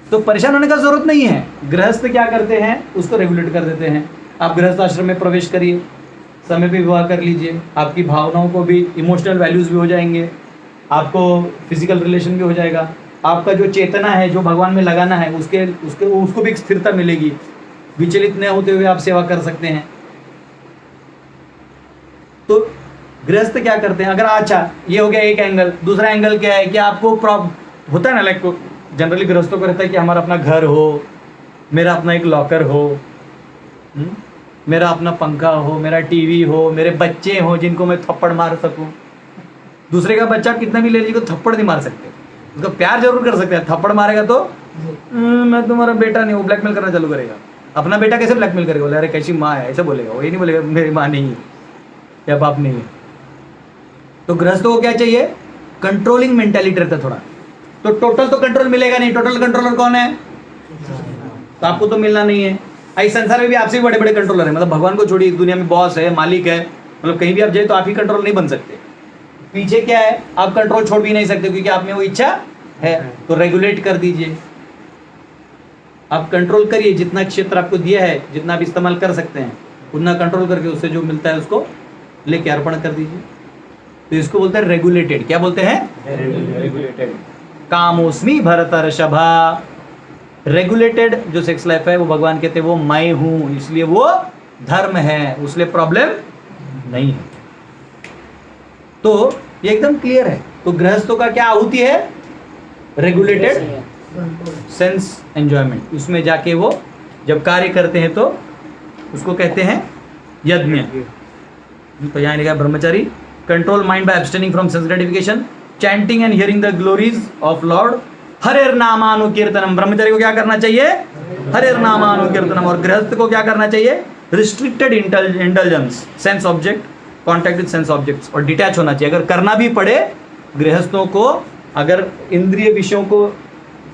तो परेशान होने का जरूरत नहीं है। गृहस्थ क्या करते हैं, उसको रेगुलेट कर देते हैं। आप गृहस्थ आश्रम में प्रवेश करिए, समय पे विवाह कर लीजिए, आपकी भावनाओं को भी, इमोशनल वैल्यूज भी हो जाएंगे, आपको फिजिकल रिलेशन भी हो जाएगा, आपका जो चेतना है जो भगवान में लगाना है उसको भी एक स्थिरता मिलेगी, विचलित न होते हुए आप सेवा कर सकते हैं। तो गृहस्थ क्या करते हैं, अगर अच्छा ये हो गया एक एंगल, दूसरा एंगल क्या है कि आपको होता है ना, लाइक जनरली गृहस्थों को रहता है कि हमारा अपना घर हो, मेरा अपना एक लॉकर हो, मेरा अपना पंखा हो, मेरा टीवी हो, मेरे बच्चे हो जिनको मैं थप्पड़ मार सकूं। दूसरे का बच्चा कितना भी ले लीजिए, को थप्पड़ नहीं मार सकते, उसका प्यार जरूर कर सकते हैं, थप्पड़ मारेगा तो मैं तुम्हारा बेटा नहीं, वो ब्लैकमेल करना चालू करेगा। अपना बेटा कैसे ब्लैकमेल करेगा, बोले अरे कैसी माँ है, ऐसा बोलेगा वो, ये नहीं बोलेगा मेरी माँ नहीं है या बाप नहीं है। तो गृहस्थों को क्या चाहिए, कंट्रोलिंग मेंटालिटी रहता है थोड़ा। तो टोटल तो कंट्रोल मिलेगा नहीं, टोटल कंट्रोलर कौन है? तो आपको तो मिलना नहीं है। इस संसार में भी आपसे भी बड़े बड़े कंट्रोलर हैं, मतलब भगवान को छोड़िए, दुनिया में बॉस है, मालिक है, मतलब कहीं भी आप जाए तो आप ही कंट्रोल नहीं बन सकते। पीछे क्या है, आप कंट्रोल छोड़ भी नहीं सकते क्योंकि आप में वो इच्छा है, तो रेगुलेट कर दीजिए, आप कंट्रोल करिए, जितना क्षेत्र आपको दिया है, जितना आप इस्तेमाल कर सकते हैं उतना कंट्रोल करके उससे जो मिलता है उसको लेके अर्पण कर दीजिए। तो इसको बोलते हैं रेगुलेटेड। क्या बोलते हैं? रेगुलेटेड। कामोस्मी भरतर्षभा। रेगुलेटेड जो सेक्स लाइफ है वो भगवान कहते हैं वो मैं हूं, इसलिए वो धर्म है, उसलिए प्रॉब्लम नहीं है। तो ये एकदम क्लियर है। तो गृहस्थों का क्या आहुति है? Regulated sense enjoyment. उसमें जाके वो जब कार्य करते हैं तो उसको कहते हैं यज्ञ। तो यहाँ लिखा brahmachari control mind by abstaining from sense gratification, chanting and hearing the glories of Lord, हरेर नामानुकीर्तनम। ब्रह्मचारी को क्या करना चाहिए? हरेर नामानुकीर्तनम। और गृहस्थ को क्या करना चाहिए? Restricted intelligence, sense object, contact with sense objects, और डिटैच होना चाहिए। अगर करना भी पड़े गृहस्थों को, अगर इंद्रिय विषयों को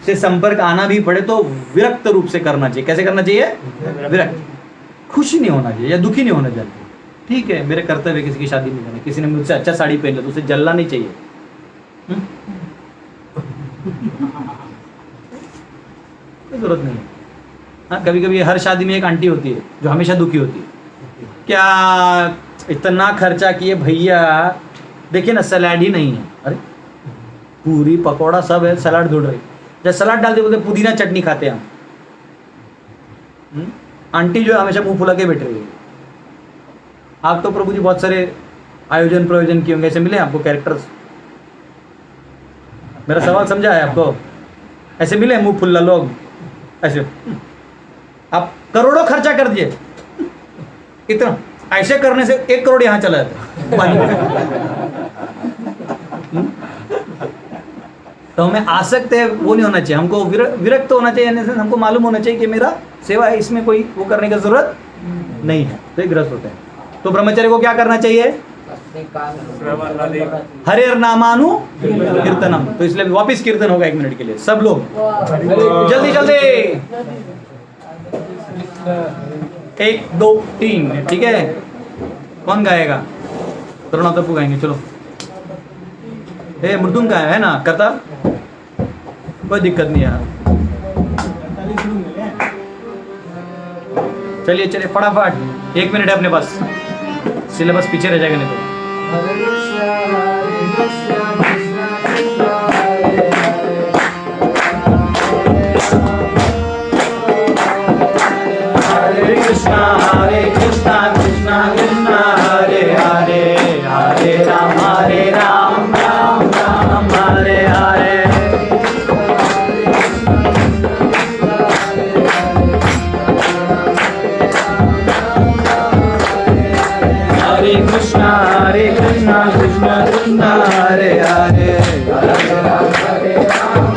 से संपर्क आना भी पड़े तो विरक्त रूप से करना चाहिए। कैसे करना चाहिए? विरक्त। खुशी नहीं होना चाहिए या दुखी नहीं होना चाहिए। ठीक है, मेरे कर्तव्य किसी की शादी नहीं करनी, किसी ने मुझसे अच्छा साड़ी पहन लिया तो उसे जलना नहीं चाहिए। जरूरत नहीं है। हाँ, कभी कभी हर शादी में एक आंटी होती है जो हमेशा दुखी होती है, क्या इतना खर्चा किए भैया, देखिए ना सलाड ही नहीं है, अरे पूरी पकौड़ा सब है, सलाड ढूंढ रही, जब सलाड डाल दे बोलते पुदीना चटनी खाते हैं हम। आंटी जो है हमेशा मुंह फुला के बैठ रही है। आप तो प्रभु जी बहुत सारे आयोजन प्रयोजन किए होंगे, ऐसे मिले आपको कैरेक्टर्स? मेरा सवाल समझा है आपको? ऐसे मिले मुंह फुल्ला लोग ऐसे? आप करोड़ों खर्चा कर दिए, इतना ऐसे करने से 1 करोड़ यहाँ चला जाता पानी में। तो हमें आसक्त है वो नहीं होना चाहिए, हमको विरक्त होना चाहिए, हमको मालूम होना चाहिए कि मेरा सेवा है, इसमें कोई वो करने की जरूरत नहीं है। तो ये ग्रस्त होते हैं। तो ब्रह्मचर्य को क्या करना चाहिए? हरेर नामानु कीर्तनम। तो इसलिए वापिस कीर्तन होगा 1 मिनट के लिए, सब लोग जल्दी जल्दी 1 2 3। ठीक है, कौन गाएगा? तरुणा तप्पू गाएंगे। चलो, मृदुंग का है ना करता, कोई दिक्कत नहीं है। चलिए चलिए फटाफट, 1 मिनट है अपने पास। सिलेबस पीछे रह जाएगा नहीं तो। हरे कृष्णा कृष्णा कृष्णा हरे हरे, हरे कृष्णा कृष्णा कृष्णा हरे हरे, हरे राम राम राम हरे हरे। हरे कृष्णा कृष्णा कृष्णा हरे हरे, हरे राम राम हरे हरे।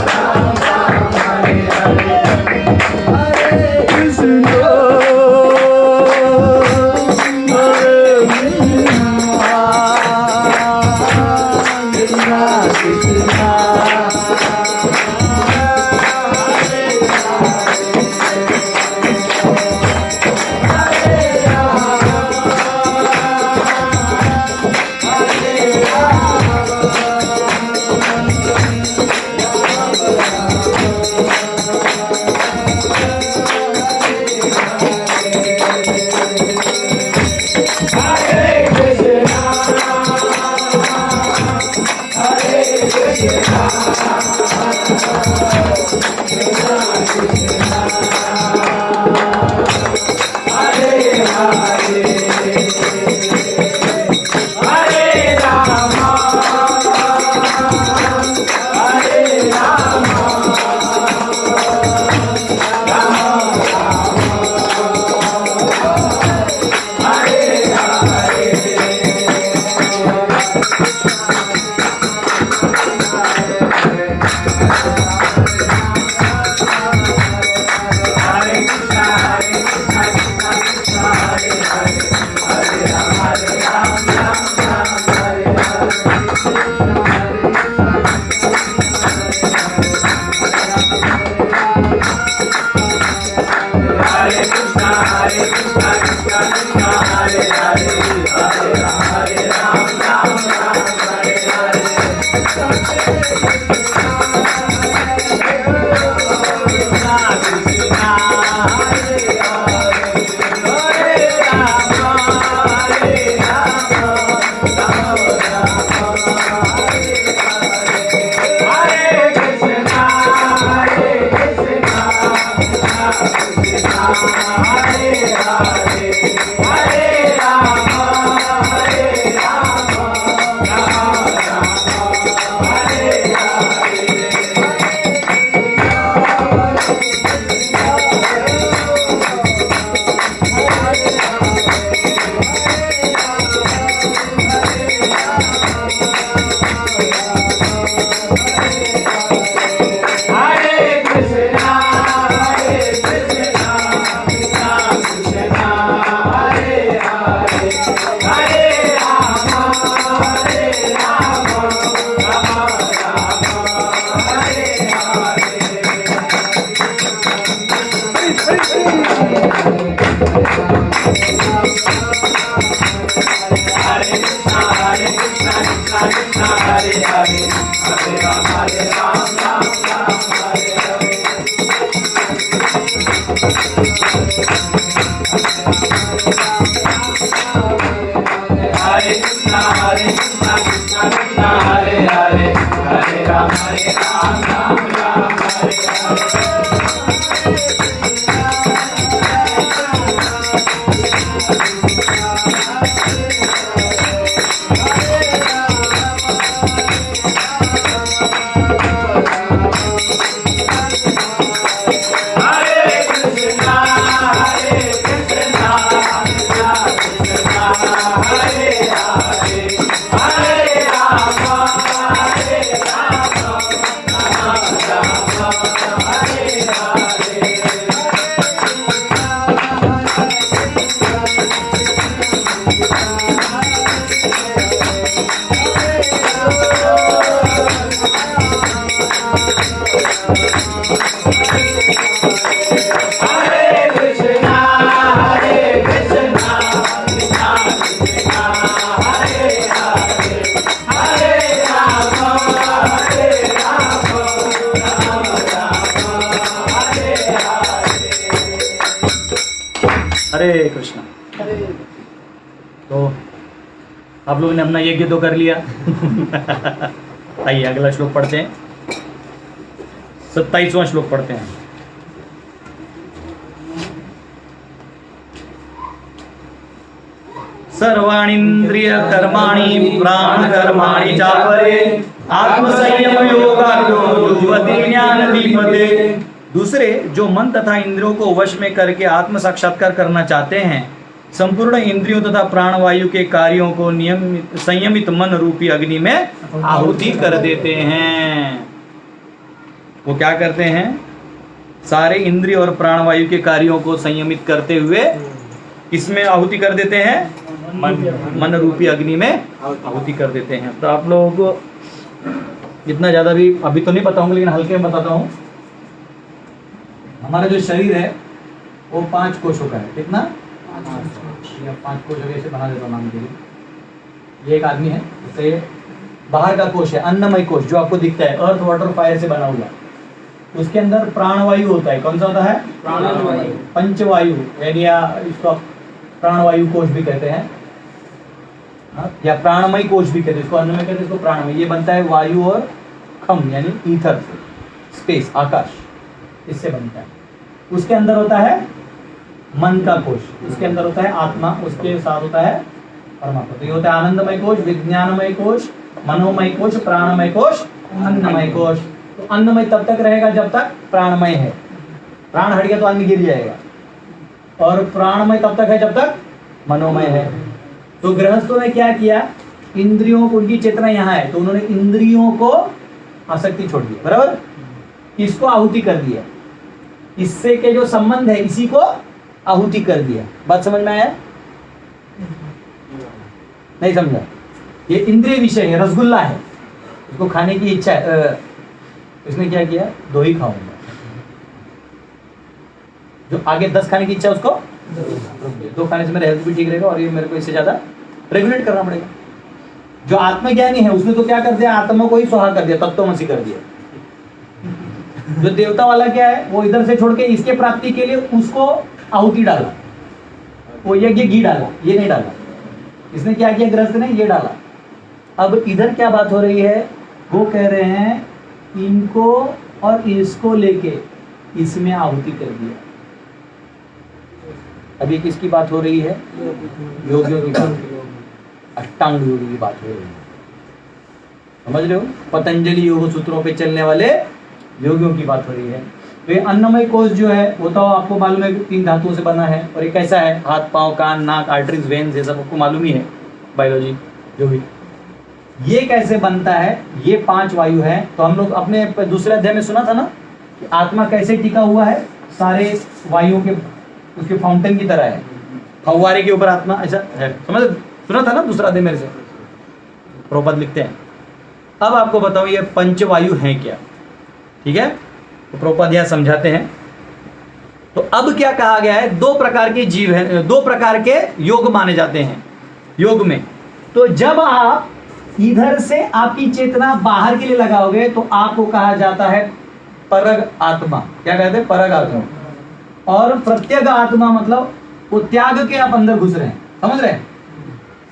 हरे कृष्णा हरे कृष्णा। तो आप लोगों ने अपना यज्ञ तो कर लिया। आइए अगला श्लोक पढ़ते हैं, 27वां श्लोक पढ़ते हैं। सर्वाणींद्रिय कर्माणि प्राण कर्माणि चापरे आत्मसंयम योगाग्रो जुह्वति ज्ञान दीपते। दूसरे जो मन तथा इंद्रियों को वश में करके आत्म साक्षात्कार करना चाहते हैं, संपूर्ण इंद्रियों तथा प्राणवायु के कार्यों को नियमित संयमित मन रूपी अग्नि में आहुति कर देते हैं। वो क्या करते हैं? सारे इंद्रिय और प्राणवायु के कार्यों को संयमित करते हुए इसमें आहुति कर देते हैं, मन रूपी अग्नि में आहुति कर देते हैं। तो आप लोगों को इतना ज्यादा भी अभी तो नहीं बताऊंगा, लेकिन हल्के में बताता हूँ। हमारा जो शरीर है वो 5 कोशों का है। कितना? 5 कोश ऐसे बना देता हूँ नाम के लिए। ये एक आदमी है, जैसे बाहर का कोश है अन्नमय कोश जो आपको दिखता है, अर्थ वाटर फायर से बना हुआ। उसके अंदर प्राणवायु होता है। कौन सा होता है? प्राणवायु। पंचवायु यानी इसको प्राणवायु कोश भी कहते हैं, या प्राणमय कोश भी कहते हैं। इसको अन्नमय कहते हैं, इसको प्राणमय। ये बनता है वायु और खम यानी ईथर से, स्पेस, आकाश, इससे बनता है। उसके अंदर होता है मन का कोश, उसके अंदर होता है आत्मा, उसके साथ होता है परमात्मा। तो ये होता है आनंदमय कोश, विज्ञानमय कोश, मनोमय कोश, प्राणमय कोश, अन्नमय कोश। तो अन्नमय तब तक रहेगा जब तक प्राणमय है। प्राण हट गया तो अन्न गिर जाएगा। और प्राणमय तब तक है जब तक मनोमय है। तो गृहस्थों ने क्या किया? इंद्रियों को, उनकी चेतना यहाँ है तो उन्होंने इंद्रियों को आसक्ति छोड़ दी, बराबर, इसको आहुति कर दिया। इससे के जो संबंध है इसी को आहुति कर दिया। बात समझ में आया? नहीं समझा? ये इंद्रिय विषय है, रसगुल्ला है, इसको खाने की इच्छा है। इसने क्या किया? 2 ही खाऊंगा। जो आगे 10 खाने की इच्छा है उसको 2 खाने से मेरा हेल्थ भी ठीक रहेगा और ये मेरे को इससे ज्यादा रेगुलेट करना पड़ेगा। जो आत्मज्ञानी है उसने तो क्या कर दिया? आत्मा को ही स्वाहा कर दिया, तत्वमसि कर दिया। जो देवता वाला क्या है, वो इधर से छोड़ के इसके प्राप्ति के लिए उसको आहुति डाला, वो यज्ञ घी डाला, ये नहीं डाला। इसने क्या किया? गृहस्थ ने ये डाला। अब इधर क्या बात हो रही है? वो कह रहे हैं इनको और इसको लेके इसमें आहुति कर दिया। अभी किसकी बात हो रही है? योगियों की बात, अष्टांग योगी की बात हो रही है। समझ रहे हो? पतंजलि योग सूत्रों पे चलने वाले योगियों की बात हो रही है। तो ये अन्नमय कोश जो है वो तो आपको मालूम है 3 धातुओं से बना है। और ये कैसा है? हाथ, पांव, कान, नाक, आर्टरीज, वेन्स, ये सब आपको मालूम ही है, बायोलॉजी जो भी। ये कैसे बनता है? ये 5 वायु है। तो हम लोग अपने दूसरे अध्याय में सुना था ना कि आत्मा कैसे टिका हुआ है? सारे वायुओं के उसके फाउंटेन की तरह है, फव्वारे के ऊपर आत्मा ऐसा है। समझ? सुना था ना दूसरा अध्याय मेरे से, प्रभुपाद लिखते हैं। अब आपको बताओ ये पंचवायु है क्या? ठीक है, तो प्रभुपाद यहाँ समझाते हैं। तो अब क्या कहा गया है? 2 प्रकार के जीव हैं, 2 प्रकार के योग माने जाते हैं योग में। तो जब आप इधर से आपकी चेतना बाहर के लिए लगाओगे तो आपको कहा जाता है परग आत्मा। क्या कहते हैं? परग आत्मा। और प्रत्यग आत्मा मतलब वो त्याग के आप अंदर घुस रहे हैं, समझ रहे हैं?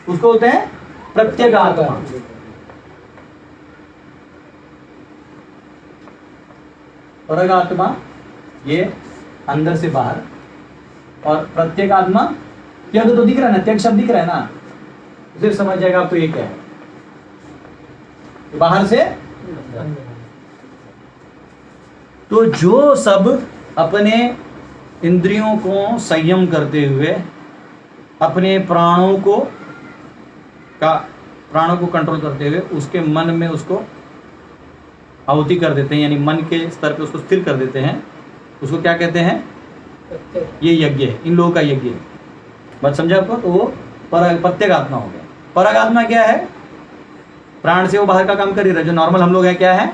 उसको बोलते हैं प्रत्यग आत्मा। परग आत्मा ये अंदर से बाहर, और प्रत्येक आत्मा त्याग तो दिख रहा है ना, त्याग शब्द दिख रहा है ना, उसे समझ जाएगा आपको ये क्या है, बाहर से। तो जो सब अपने इंद्रियों को संयम करते हुए अपने प्राणों को कंट्रोल करते हुए उसके मन में उसको आहुति कर देते हैं, यानी मन के स्तर पे उसको स्थिर कर देते हैं, उसको क्या कहते हैं? ये यज्ञ है, इन लोगों का यज्ञ है। बात समझा आपको? तो वो प्रत्येक आत्मा हो गया। परग आत्मा क्या है? प्राण से वो बाहर का काम कर ही रहा है। जो नॉर्मल हम लोग हैं क्या है?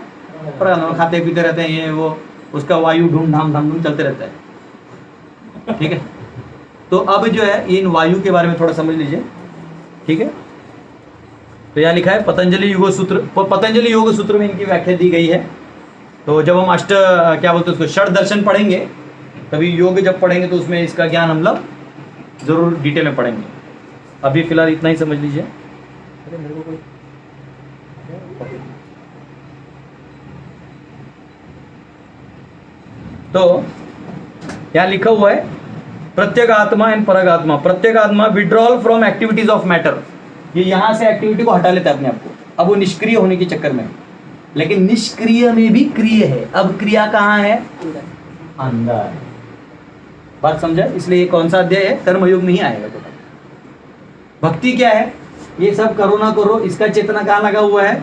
परग आत्मा, खाते पीते रहते हैं, ये वो उसका वायु ढूंढ धाम चलते रहता है। ठीक है, तो अब जो है इन वायु के बारे में थोड़ा समझ लीजिए। ठीक है, तो यहाँ लिखा है पतंजलि योग सूत्र में इनकी व्याख्या दी गई है। तो जब हम क्या बोलते हैं उसको, षड दर्शन पढ़ेंगे, तभी योग जब पढ़ेंगे तो उसमें इसका ज्ञान हम लोग जरूर डिटेल में पढ़ेंगे। अभी फिलहाल इतना ही समझ लीजिए। तो यहाँ लिखा हुआ है प्रत्येक आत्मा एंड परग आत्मा। प्रत्येक आत्मा withdrawal from activities of matter, ये यहाँ से एक्टिविटी को हटा लेता है अपने आप को, अब वो निष्क्रिय होने के चक्कर में। लेकिन निष्क्रिय में भी क्रिय है। अब क्रिया कहाँ है? अंदर। बात समझा? इसलिए ये कौन सा अध्याय है? कर्मयोग में ही आएगा। तो भक्ति क्या है? ये सब करो ना करो, इसका चेतना कहाँ लगा हुआ है?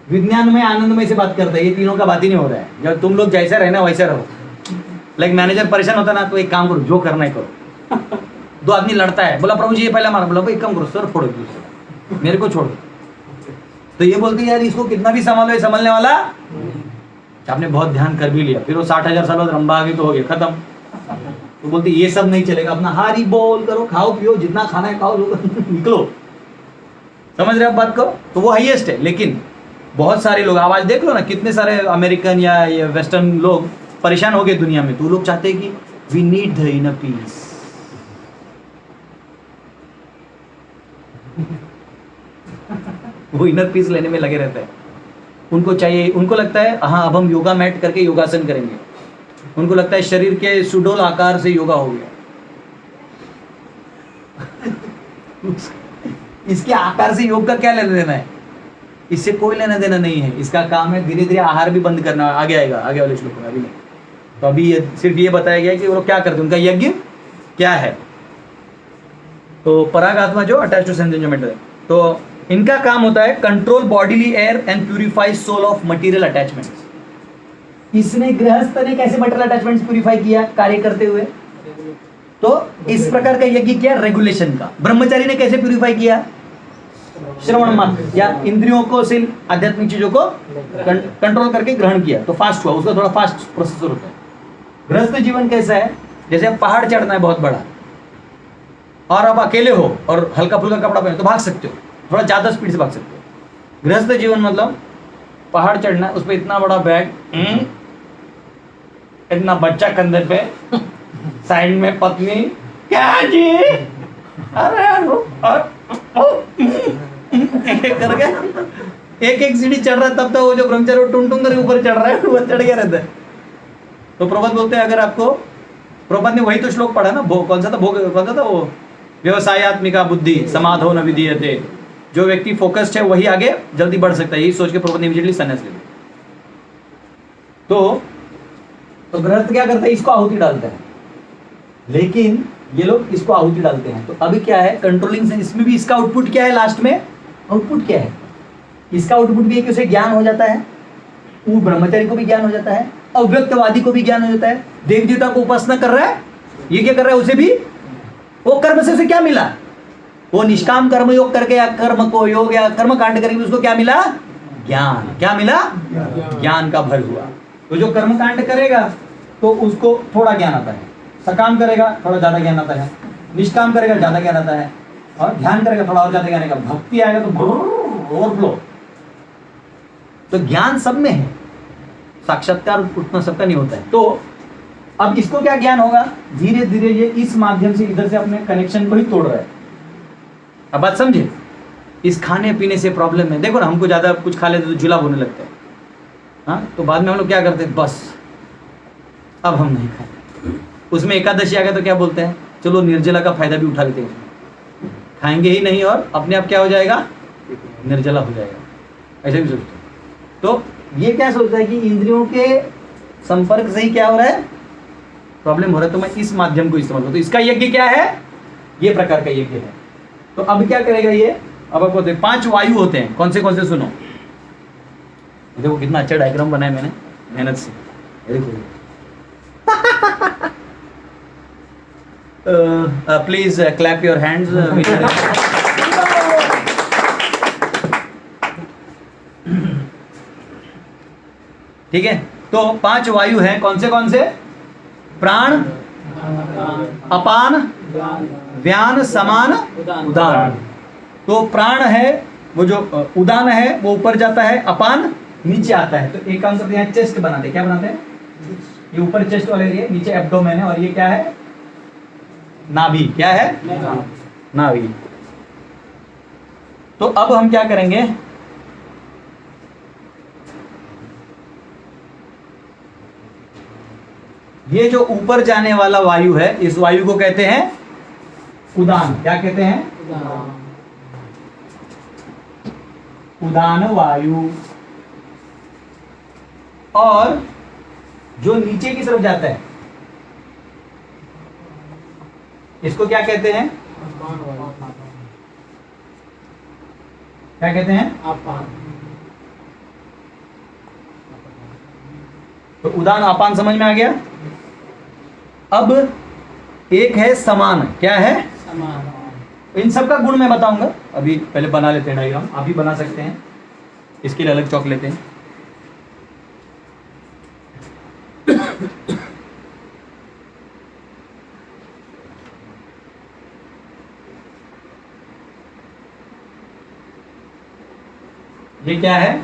विज्ञान में आनंदमय से बात करता है। ये तीनों का बात ही नहीं हो रहा है। जब तुम लोग जैसा रहना वैसा रहो। लाइक मैनेजर परेशान होता है ना, तो एक काम करो, जो करना है करो। दो आदमी लड़ता है, बोला प्रभु जी ये पहला मार, बोला भाई एक काम करो सर, फोड़ो दूसरा, मेरे को छोड़ो। तो ये बोलते यार इसको कितना भी संभालो, ये संभलने वाला। आपने बहुत ध्यान कर भी लिया, फिर वो 60,000 साल बाद रंबा आ गई तो हो गया खत्म। तो बोलते ये सब नहीं चलेगा, अपना हारी बोल करो, खाओ पियो, जितना खाना है खाओ, निकलो। समझ रहे आप बात को? तो वो हाईएस्ट है। लेकिन बहुत सारे लोग, आवाज देख लो ना, कितने सारे अमेरिकन या वेस्टर्न लोग परेशान हो गए दुनिया में। तो लोग चाहते हैं कि we need the inner peace. वो इनर पीस लेने में लगे रहते हैं। उनको चाहिए, उनको लगता है हाँ अब हम योगा मैट करके योगासन करेंगे। उनको लगता है शरीर के सुडोल आकार से योगा हो गया। इसके आकार से योग का क्या लेना देना है? इससे कोई लेना देना नहीं है। इसका काम है धीरे धीरे आहार भी बंद करना। आगे आएगा, आगे वाले श्लोक में, अभी नहीं। तो अभी ये सिर्फ ये बताया गया कि वो लोग क्या करते हैं, उनका यज्ञ क्या है। तो पराग आत्मा जो अटैच टू सेंस एंजॉयमेंट है, तो इनका काम होता है control bodily air and purify soul of material attachments. इसने गृहस्थ ने कैसे मटेरियल अटैचमेंट्स प्यूरिफाई किया कार्य करते हुए? तो इस प्रकार का यज्ञ किया रेगुलेशन का। ब्रह्मचारी ने कैसे प्यूरिफाई किया? श्रवण मात्र या इंद्रियों को से आध्यात्मिक चीजों को कंट्रोल करके ग्रहण किया, तो फास्ट हुआ। उसका थोड़ा फास्ट प्रोसेसर होता है। गृहस्थ जीवन कैसा है? जैसे अब पहाड़ चढ़ना है बहुत बड़ा, और अब अकेले हो और हल्का फुल्का कपड़ा पहने तो भाग सकते हो, थोड़ा ज्यादा स्पीड से भाग सकते हो। गृहस्थ जीवन मतलब पहाड़ चढ़ना है, उस पर इतना बड़ा बैग, इतना बच्चा कंधे पे, साइड में पत्नी, क्या जी अरे करके एक एक सीढ़ी चढ़ रहा है। तब तक वो जो ब्रह्मचारी वो टुन टुन करके ऊपर चढ़ रहा है, वो चढ़ गया रहता है। तो प्रभुपाद बोलते हैं, अगर आपको, प्रभुपाद ने वही तो श्लोक पढ़ा ना, कौन सा था वो, व्यवसायत्मिका बुद्धि समाधो न विधीयते। जो व्यक्ति फोकस्ड है वही आगे जल्दी बढ़ सकता है। यही सोच के प्रभुपाद ने इमीडिएटली संन्यास ले लिया। तो गृहस्थ क्या करता है? इसको आहुति डालता है। लेकिन ये लोग इसको आहुति डालते हैं। तो अभी क्या है? कंट्रोलिंग से इसमें भी इसका आउटपुट क्या है? लास्ट में आउटपुट क्या है? इसका आउटपुट भी है कि उसे ज्ञान हो जाता है। वो ब्रह्मचारी को भी ज्ञान हो जाता है, अव्यक्तवादी को भी ज्ञान हो जाता है। देव देवता को उपासना कर रहा है, ये क्या कर रहा है? उसे भी वो कर्म से उसे क्या मिला? वो निष्काम कर्म योग करके या कर्म को योग या कर्म कांड करके उसको क्या मिला? ज्ञान। क्या मिला? ज्ञान का भर हुआ। तो जो कर्म कांड करेगा तो उसको थोड़ा ज्ञान आता है, सकाम करेगा थोड़ा ज्यादा ज्ञान आता है, निष्काम करेगा ज्यादा ज्ञान आता है, और ध्यान करेगा थोड़ा और ज्यादा ज्ञान आएगा, भक्ति आएगा तो ओवरफ्लो। तो ज्ञान सब में है, साक्षात्कार उतना सबका नहीं होता है। तो अब इसको क्या ज्ञान होगा? धीरे धीरे ये इस माध्यम से इधर से अपने कनेक्शन को ही तोड़ रहा है। अब बात समझे? इस खाने पीने से प्रॉब्लम है। देखो ना, हमको ज्यादा कुछ खा लेते तो जुलाब होने लगता है। हाँ, तो बाद में हम लोग क्या करते हैं? बस अब हम नहीं खाते। उसमें एकादशी आ गया तो क्या बोलते हैं? चलो निर्जला का फायदा भी उठा लेते हैं, खाएंगे ही नहीं और अपने आप क्या हो जाएगा? निर्जला हो जाएगा। ऐसे भी सोचते हैं। तो ये क्या सोचता है कि इंद्रियों के संपर्क से ही क्या हो रहा है? प्रॉब्लम हो रहा है। तो मैं इस माध्यम को इस्तेमाल करूँ। तो इसका यज्ञ क्या है? ये प्रकार का यज्ञ है। तो अब क्या करेगा ये? अब आपको 5 वायु होते हैं। कौन से सुनो? देखो कितना अच्छा डायग्राम बनाया मैंने मेहनत से। देखो प्लीज क्लैप योर हैंड्स। ठीक है। तो 5 वायु हैं। कौन से? प्राण, अपान, व्यान, समान, उदान। तो प्राण है वो जो उदान है वो ऊपर जाता है, अपान नीचे आता है। तो एक काम करते हैं, चेस्ट बनाते हैं। क्या बनाते हैं? ये ऊपर चेस्ट वाले एरिया, नीचे एब्डोमेन है, और ये क्या है? नाभि। क्या है? नाभि। तो अब हम क्या करेंगे? ये जो ऊपर जाने वाला वायु है, इस वायु को कहते हैं उदान। क्या कहते हैं? उदान वायु। और जो नीचे की तरफ जाता है इसको क्या कहते हैं? क्या कहते हैं? तो उदान अपान समझ में आ गया। अब एक है समान। क्या है? समान। इन सब का गुण मैं बताऊंगा, अभी पहले बना लेते हैं डायग्राम। आप भी बना सकते हैं, इसके लिए अलग चौक लेते हैं। ये क्या है?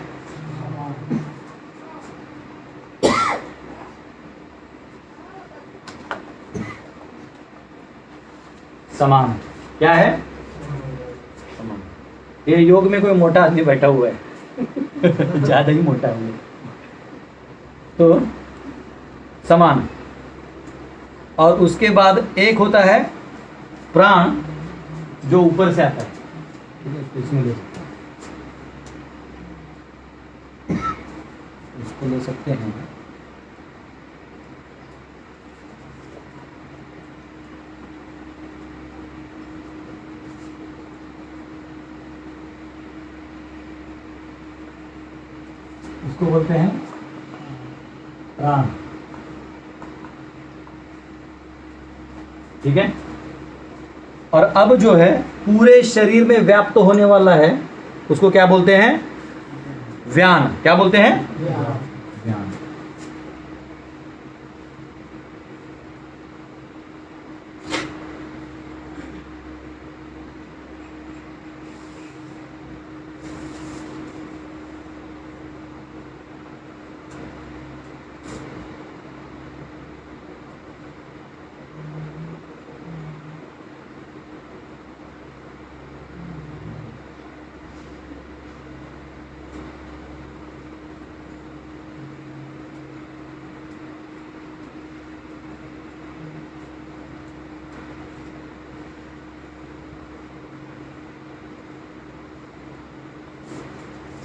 समान। क्या है? समान। ये योग में कोई मोटा आदमी बैठा हुआ है ज्यादा ही मोटा है। तो समान। और उसके बाद एक होता है प्राण, जो ऊपर से आता है। इसमें ले सकते हैं, इसको ले सकते हैं। इसको बोलते हैं प्राण। ठीक है। और अब जो है पूरे शरीर में व्याप्त होने वाला है, उसको क्या बोलते हैं? व्यान। क्या बोलते हैं? व्यान।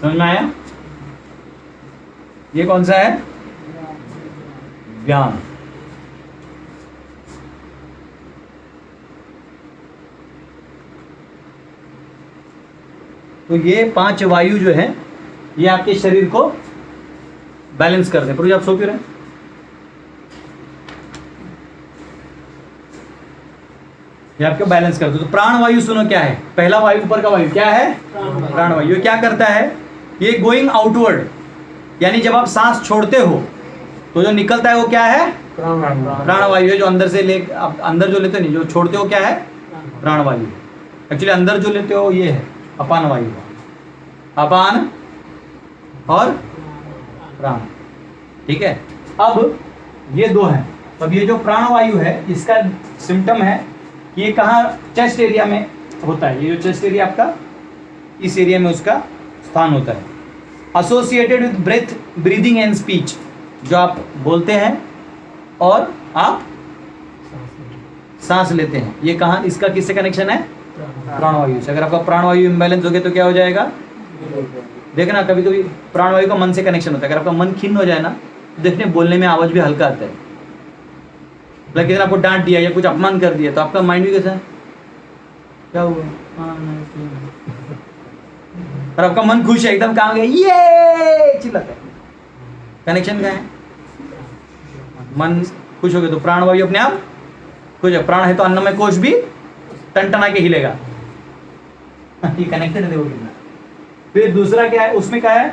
समझ में आया? ये कौन सा है? व्यान। तो ये 5 वायु जो है ये आपके शरीर को बैलेंस करते हैं। प्रोज आप सो क्यों रहे? ये आपको बैलेंस करते हैं। तो प्राण वायु सुनो क्या है? पहला वायु, ऊपर का वायु क्या है? प्राण वायु। ये क्या करता है? ये गोइंग आउटवर्ड, यानी जब आप सांस छोड़ते हो तो जो निकलता है वो क्या है? प्राण वायु है। जो अंदर से ले, आप अंदर जो लेते हो, नहीं, जो छोड़ते हो क्या है? प्राण वायु। एक्चुअली अंदर जो लेते हो ये है अपान वायु। अपान और प्राण। ठीक है। अब ये दो हैं। अब ये जो प्राण वायु है इसका सिम्टम है, ये कहाँ? चेस्ट एरिया में होता है। ये जो चेस्ट एरिया आपका, इस एरिया में उसका स्थान होता है। Associated with breath, breathing and speech, जो आप बोलते हैं और आप सांस लेते हैं। ये कहाँ? इसका किससे कनेक्शन है? प्राणवायु से। अगर आपका प्राणवायु इम्बैलेंस हो गया तो क्या हो जाएगा? देखना, कभी कभी प्राणवायु का मन से कनेक्शन होता है। अगर आपका मन खिन्न हो जाए ना, देखने बोलने में आवाज भी हल्का आता है। लेकिन आपको डांट दिया या कुछ अपमान कर दिया तो आपका माइंड भी कैसा है? क्या हुआ? और आपका मन खुश है, एकदम कहाँ गया? ये चिल्लाता है। कनेक्शन क्या है? मन खुश हो गया तो प्राणवायु अपने आप खुश है। प्राण है तो अन्नमय कोश भी टनटना के हिलेगा। ये कनेक्टेड है वो कितना। फिर दूसरा क्या है? उसमें क्या है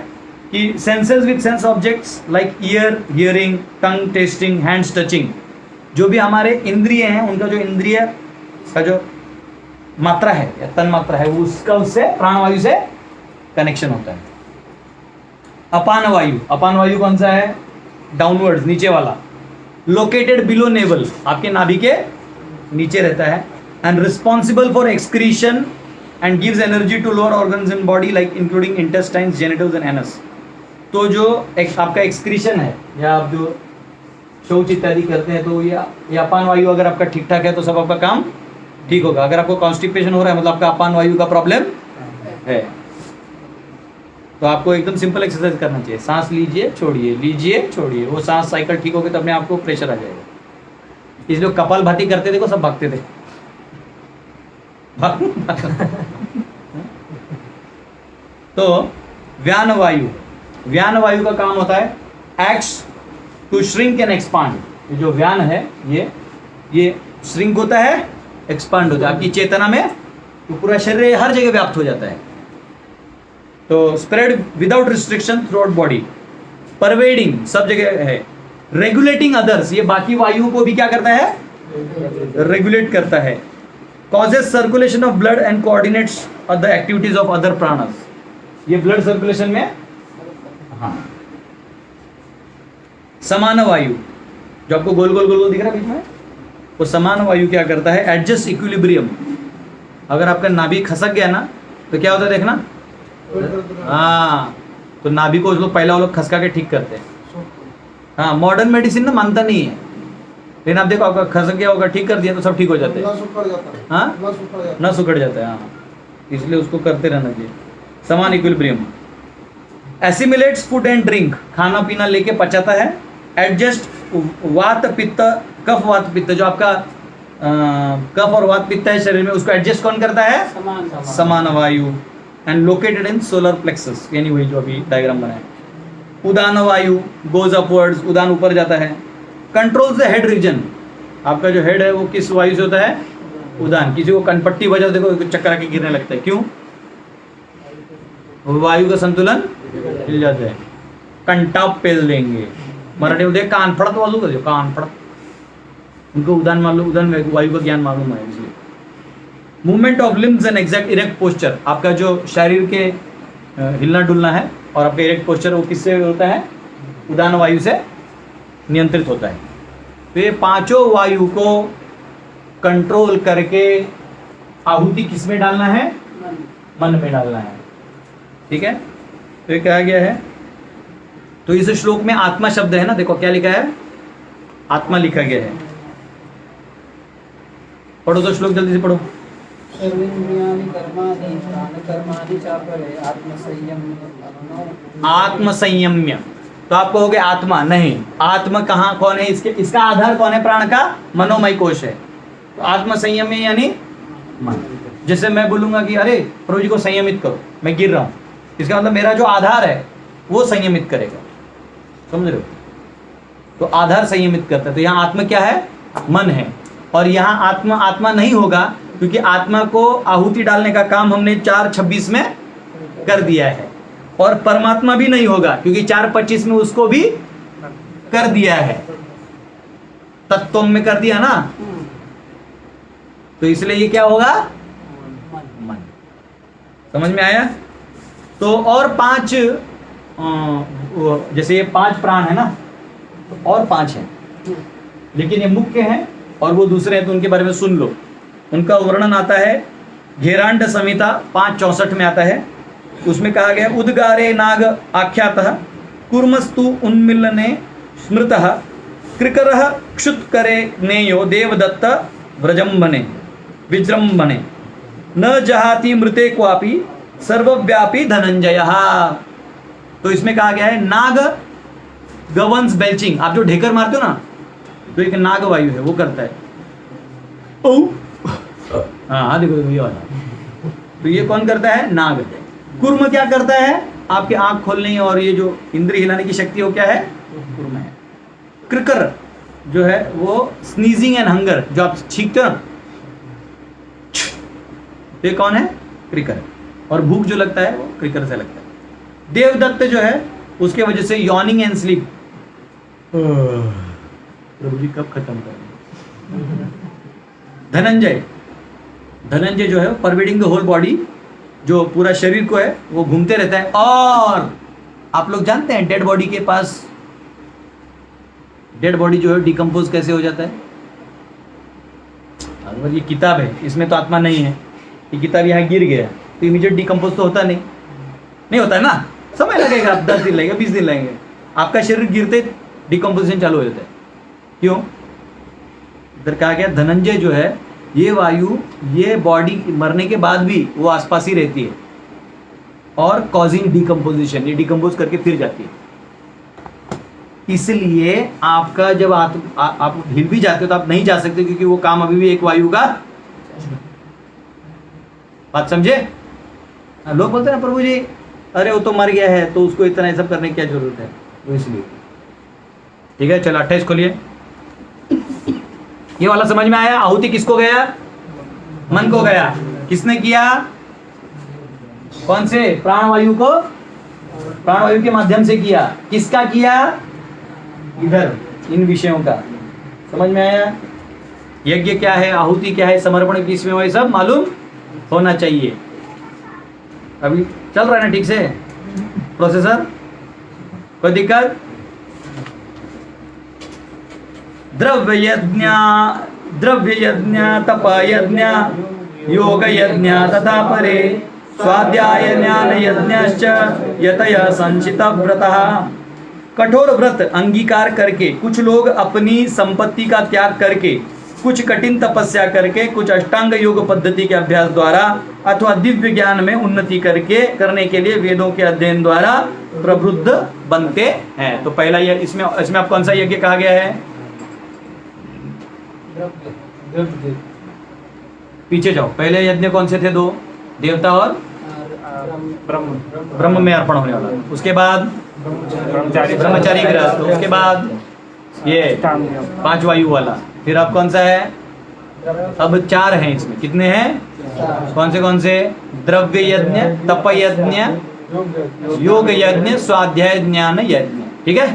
कि senses with sense objects like year, hearing, tongue, testing, hands touching, जो भी हमारे इंद्रिय हैं उनका जो इंद्रिय का जो मात्रा है या तन मात्रा है वो उसका उससे प्राणवायु से कनेक्शन होता है। अपान वायु। अपान वायु कौन सा है? डाउनवर्ड्स, नीचे वाला। लोकेटेड बिलो नेवल, आपके नाभि के नीचे रहता है। And responsible for excretion and gives energy to lower organs in body like including intestines, genitals and anus. तो जो आपका एक्सक्रीशन है या आप जो शौच इत्यादि करते हैं, तो ये अपान वायु अगर आपका ठीक ठाक है तो सब आपका काम ठीक होगा। अगर आपको कॉन्स्टिपेशन हो रहा है मतलब आपका अपान वायु का प्रॉब्लम है, तो आपको एकदम सिंपल एक्सरसाइज करना चाहिए। सांस लीजिए छोड़िए, वो सांस साइकिल ठीक होगी तो अपने आपको प्रेशर आ जाएगा। इसलिए कपाल भाती करते देखो सब भागते थे। तो व्यान वायु का काम होता है acts to shrink and expand. जो व्यान है ये श्रिंक होता है, एक्सपांड होता है। आपकी चेतना में तो पूरा शरीर हर जगह व्याप्त हो जाता है। तो spread without restriction through out body, pervading सब जगह है। रेगुलेटिंग अदर्स, ये बाकी वायु को भी क्या करता है, रेगुलेट करता है। Causes circulation of blood and coordinates the activities of other pranas. ये ब्लड सर्कुलेशन में, हाँ। समान वायु जो आपको गोल गोल दिख रहा है बीच में, वो समान वायु क्या करता है, एडजस्ट इक्विलिब्रियम। अगर आपका नाभि खसक गया ना तो क्या होता है देखना, हाँ, तो नाभि को लोग पहला वो लोग खसका के ठीक करते हैं। हाँ, मॉडर्न मेडिसिन ना मानता नहीं है, लेकिन आप देखो आपका खसक गया होगा, ठीक कर दिया तो सब ठीक हो जाते हैं। हाँ, ना सुखड़ जाता है, हाँ, इसलिए उसको करते रहना चाहिए। समान equilibrium. Assimilates food and drink, खाना पीना लेके पचाता है। एडजस्ट वात पित्त, कफ वात पित्त, जो आपका कफ और वात पित्त है शरीर में, उसको एडजस्ट कौन करता है, समान वायु। And located in solar plexus, यानी वही जो अभी डायग्राम बनाया। उदान वायु गोज अपवर्ड्स, उदान ऊपर जाता है। कंट्रोल्स द हेड रीजन, आपका जो हेड है वो किस वायु से होता है, उदान। किसी को कनपट्टी वजह देखो चक्कर आके गिरने लगता है, क्यों, वायु का संतुलन हिल जाता है। कंटाप पेल देंगे, मराठी में कान फड़त वालू कर, कान फड़त, उनको उदान मालूम, उदान वायु का ज्ञान मालूम है। इसलिए movement of limbs and exact erect posture, आपका जो शरीर के हिलना डुलना है और आपका इरेक्ट पोस्चर वो किससे होता है, उदान वायु से नियंत्रित होता है। तो ये पांचों वायु को कंट्रोल करके आहुति किस में डालना है, मन में डालना है। ठीक है, तो ये कहा गया है। तो इस श्लोक में आत्मा शब्द है ना, देखो क्या लिखा है, आत्मा लिखा गया है। पढ़ो तो श्लोक जल्दी से पढ़ो। सर्वेन्द्रियाणि कर्माणि प्राणकर्माणि चापरे आत्मसंयम्य, तो आपको हो गया आत्मा, नहीं, आत्मा कहाँ कौन है, इसका आधार कौन है, प्राण का मनोमय कोश है। तो आत्मसंयम्य यानी मन। जैसे मैं बोलूंगा कि अरे प्रभु जी को संयमित करो, मैं गिर रहा हूं, इसका मतलब मेरा जो आधार है वो संयमित करेगा, समझ रहे हो। तो आधार संयमित करता है। तो यहाँ आत्मा क्या है, मन है। और यहाँ आत्मा नहीं होगा, क्योंकि आत्मा को आहुति डालने का काम हमने 4:26 में कर दिया है। और परमात्मा भी नहीं होगा, क्योंकि 4:25 में उसको भी कर दिया है, तत्व में कर दिया ना। तो इसलिए ये क्या होगा, मन। समझ में आया। तो और 5, जैसे ये 5 प्राण है ना, और 5 हैं, लेकिन ये मुख्य हैं और वो दूसरे हैं, तो उनके बारे में सुन लो। उनका वर्णन आता है घेरांड संहिता 5:64 में आता है। उसमें कहा गया, उद्गारे नाग आख्यातः कुर्मस्तु उन्मिलने स्मृतः कृकरः क्षुत्करे नेयो देवदत्त व्रजम्बने विजृंभणे न जहाति मृते क्वापि सर्वव्यापी धनंजयः। तो इसमें कहा गया है नाग गवर्न्स बेल्चिंग। आप जो ढेकर मारते हो ना, तो एक नाग वायु है वो करता है, ओ हाँ देखो ये वाला। तो ये कौन करता है, नाग। कुर्म क्या करता है, आपके आंख खोलने और ये जो इंद्रिय हिलाने की शक्ति हो क्या है, कुर्म है। क्रिकर जो है वो स्नीजिंग एंड हंगर, जो आप छींकते हो ना, तो ये कौन है, क्रिकर। और भूख जो लगता है वो क्रिकर से लगता है। देवदत्त जो है उसके वजह से यॉर्निंग एंड स्लीप। प्रभु जी कब खत्म करेंगे। धनंजय जो है परवेडिंग द होल बॉडी, जो पूरा शरीर को है वो घूमते रहता है। और आप लोग जानते हैं डेड बॉडी के पास, डेड बॉडी जो है डिकम्पोज कैसे हो जाता है। अगर ये किताब है, इसमें तो आत्मा नहीं है, ये किताब यहाँ गिर गया तो इमीडिएट डिकम्पोज तो होता नहीं होता है ना, समय लगेगा, 10 दिन लगेगा, 20 दिन लगेंगे। आपका शरीर गिरते डिकम्पोजिशन चालू हो जाता है। क्यों? इधर कहा गया धनंजय जो है, ये वायु, ये बॉडी मरने के बाद भी वो आसपास ही रहती है और कॉजिंग डिकम्पोजिशन, ये डिकम्पोज करके फिर जाती है। इसलिए आपका जब आप हिल भी जाते हो तो आप नहीं जा सकते, क्योंकि वो काम अभी भी एक वायु का। बात समझे? लोग बोलते हैं ना प्रभु जी, अरे वो तो मर गया है तो उसको इतना सब करने की क्या जरूरत है, तो इसलिए। ठीक है, चलो 28 खोलिए। ये वाला समझ में आया? आहुति किसको गया? मन को गया। किसने किया? कौन से? प्राणवायु को प्राणवायु के माध्यम से किया। किसका किया? इधर इन विषयों का। समझ में आया? यज्ञ क्या है, आहुति क्या है, समर्पण किसमें, वही सब मालूम होना चाहिए। अभी चल रहा है ना ठीक से प्रोसेसर? कोई दिक्कत? द्रव्य यज्ञ तप यज्ञ योग यज्ञ तथा परे स्वाध्याय ज्ञान यज्ञश्च यतया संचित व्रतः। कठोर व्रत अंगीकार करके कुछ लोग अपनी संपत्ति का त्याग करके, कुछ कठिन तपस्या करके, कुछ अष्टांग योग पद्धति के अभ्यास द्वारा अथवा दिव्य ज्ञान में उन्नति करने के लिए वेदों के अध्ययन द्वारा प्रबुद्ध बनते हैं। तो पहला ये इसमें आप कौन सा यज्ञ कहा गया है? पीछे जाओ, पहले यज्ञ कौन से थे? 2 देवता और ब्रह्म में अर्पण होने वाला। उसके बाद ब्रह्मचारी गृहस्थ। उसके बाद ये 5 वायु वाला। फिर अब कौन सा है? अब 4 हैं इसमें। कितने हैं? कौन से? द्रव्य यज्ञ, तप यज्ञ, योग यज्ञ, स्वाध्याय ज्ञान यज्ञ। ठीक है,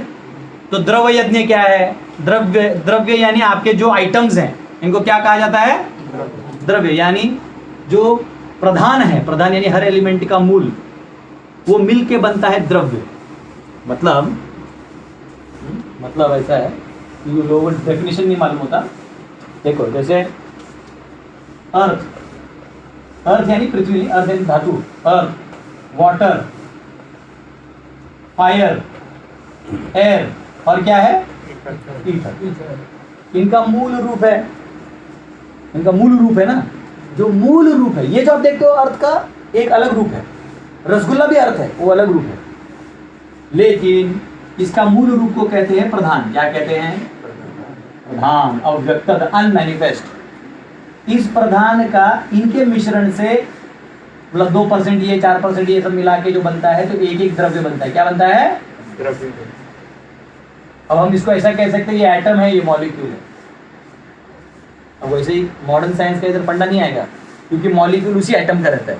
तो द्रव्य यज्ञ क्या है? द्रव्य यानी आपके जो आइटम्स हैं, इनको क्या कहा जाता है? द्रव्य। यानी जो प्रधान है, प्रधान यानी हर एलिमेंट का मूल, वो मिल के बनता है द्रव्य। मतलब ऐसा है कि लोगों को डेफिनेशन नहीं मालूम होता। देखो, जैसे अर्थ यानी पृथ्वी, अर्थ यानी धातु, अर्थ, वाटर, फायर, एयर, और क्या है? ईथर। इनका मूल रूप है ना, जो मूल रूप है। ये जो आप देखते हो अर्थ का एक अलग रूप है। रसगुल्ला भी अर्थ है, वो अलग रूप है, लेकिन इसका मूल रूप को कहते हैं प्रधान। क्या कहते हैं? प्रधान, अव्यक्त, अनमैनिफेस्ट। इस प्रधान का इनके मिश्रण से मतलब 2% ये 4% ये सब मिला के जो बनता है, तो एक द्रव्य बनता है। क्या बनता है? द्रव्य। अब हम इसको ऐसा कह सकते हैं, ये एटम है, ये मॉलिक्यूल है। अब वैसे ही मॉडर्न साइंस का इधर फंडा नहीं आएगा, क्योंकि मॉलिक्यूल उसी एटम का रहता है।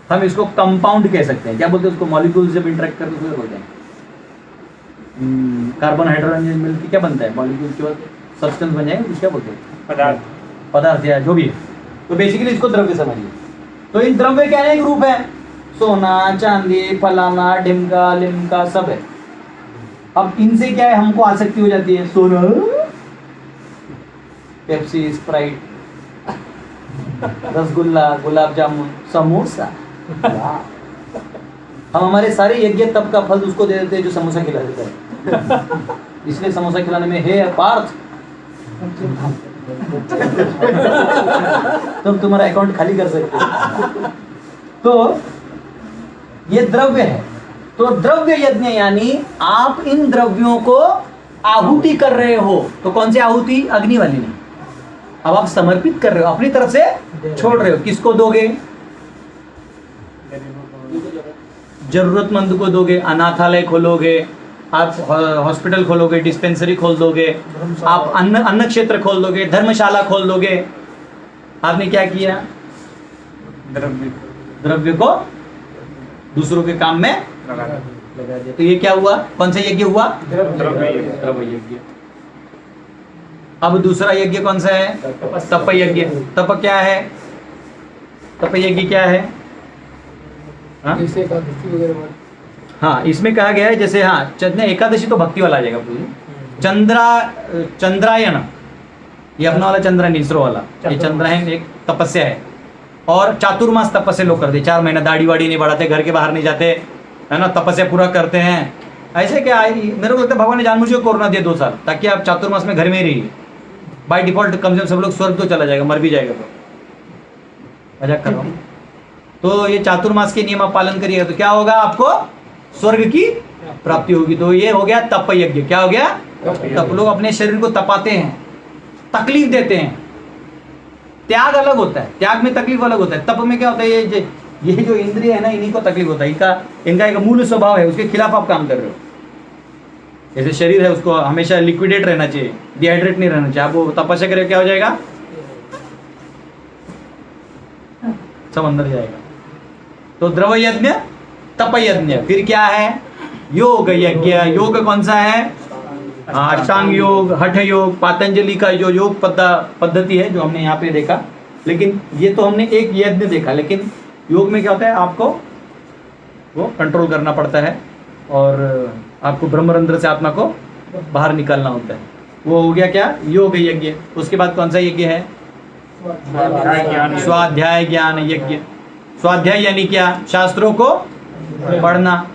हम इसको कंपाउंड कह सकते हैं। क्या बोलते हैं उसको? मॉलिक्यूल जब इंटरेक्ट करते हैं बोलते हैं कार्बन हाइड्रोजन मिलकर क्या बनता है? मॉलिक्यूल के बाद सब्सटेंस बन जाएगा, क्या बोलते हैं? पदार्थ या जो भी है। तो बेसिकली इसको द्रव्य समझिए। तो इन द्रव्य के अनेक रूप है, सोना, चांदी, फलाना, ढिमका, लिमका, सब है। अब इनसे क्या है, हमको आसक्ति हो जाती है। सोना, पेप्सी, स्प्राइट, रसगुल्ला, गुलाब जामुन, समोसा। हम हमारे सारे यज्ञ तप का फल उसको दे देते हैं जो समोसा खिला देता है। इसलिए समोसा खिलाने में हे पार्थ, तुम तुम्हारा अकाउंट खाली कर सकते हो। तो ये द्रव्य है। तो द्रव्य यज्ञ यानी आप इन द्रव्यों को आहुति कर रहे हो। तो कौन सी आहुति? अग्नि वाली नहीं। अब आप समर्पित कर रहे हो, अपनी तरफ से छोड़ रहे हो। किसको दोगे? जरूरतमंद को दोगे। अनाथालय खोलोगे, आप हॉस्पिटल खोलोगे, डिस्पेंसरी खोल दोगे, आप अन्न क्षेत्र खोल दोगे, धर्मशाला खोल दोगे। आपने क्या किया? द्रव्य को दूसरों के काम में लगा दिया। तो ये क्या हुआ? कौन सा यज्ञ हुआ? द्रव्य यज्ञ। अब दूसरा यज्ञ कौन सा है? तप यज्ञ। तप क्या है? तप यज्ञ क्या है? हाँ, इसमें कहा गया है जैसे, हाँ, चंद्र एकादशी तो भक्ति वाला आ जाएगा पूरी। चंद्रायण, ये अपना वाला चंद्रायण, इसरो वाला, ये चंद्रायण एक तपस्या है। और चातुर्मास तपस्या लोग करते, 4 महीना दाढ़ी वाड़ी नहीं बढ़ाते, घर के बाहर नहीं जाते, है ना, तपस्या पूरा करते हैं, ऐसे क्या है, मेरे को लगता है भगवान ने जानबूझ के कोरोना दिया 2 साल, ताकि आप चातुर्मास में घर में ही रहिए। बाय डिफॉल्ट कम से कम सब लोग स्वर्ग तो चला जाएगा, मर भी जाएगा तो। मजाक कर रहा हूँ। तो ये चातुर्मास के नियम आप पालन करिएगा तो क्या होगा, आपको स्वर्ग की प्राप्ति होगी। तो ये हो गया तप यज्ञ। क्या हो गया? तप। लोग अपने शरीर को तपाते हैं, तकलीफ देते हैं। त्याग अलग होता है, त्याग में तकलीफ अलग होता है। तप में क्या होता है, ये जो इंद्रिय है ना, इन्हीं को तकलीफ होता है। इनका एक मूल स्वभाव है, उसके खिलाफ आप काम कर रहे हो। जैसे शरीर है, उसको हमेशा लिक्विडेट रहना चाहिए, डिहाइड्रेट नहीं रहना चाहिए। आप वो तपस्या करें क्या हो जाएगा, सब अंदर जाएगा। तो द्रव यज्ञ, तप यज्ञ। फिर क्या है, योग यज्ञ। योग कौन सा है? अष्टांग योग, हठ योग, पातंजलि का जो योग पद्धति है जो हमने यहाँ पे देखा। लेकिन ये तो हमने एक यज्ञ देखा, लेकिन योग में क्या होता है, आपको वो कंट्रोल करना पड़ता है और आपको ब्रह्मरंध्र से आत्मा को बाहर निकालना होता है। वो हो गया क्या, योग यज्ञ। उसके बाद कौन सा यज्ञ है? स्वाध्याय ज्ञान यज्ञ। स्वाध्याय यानी क्या? शास्त्रों को पढ़ना।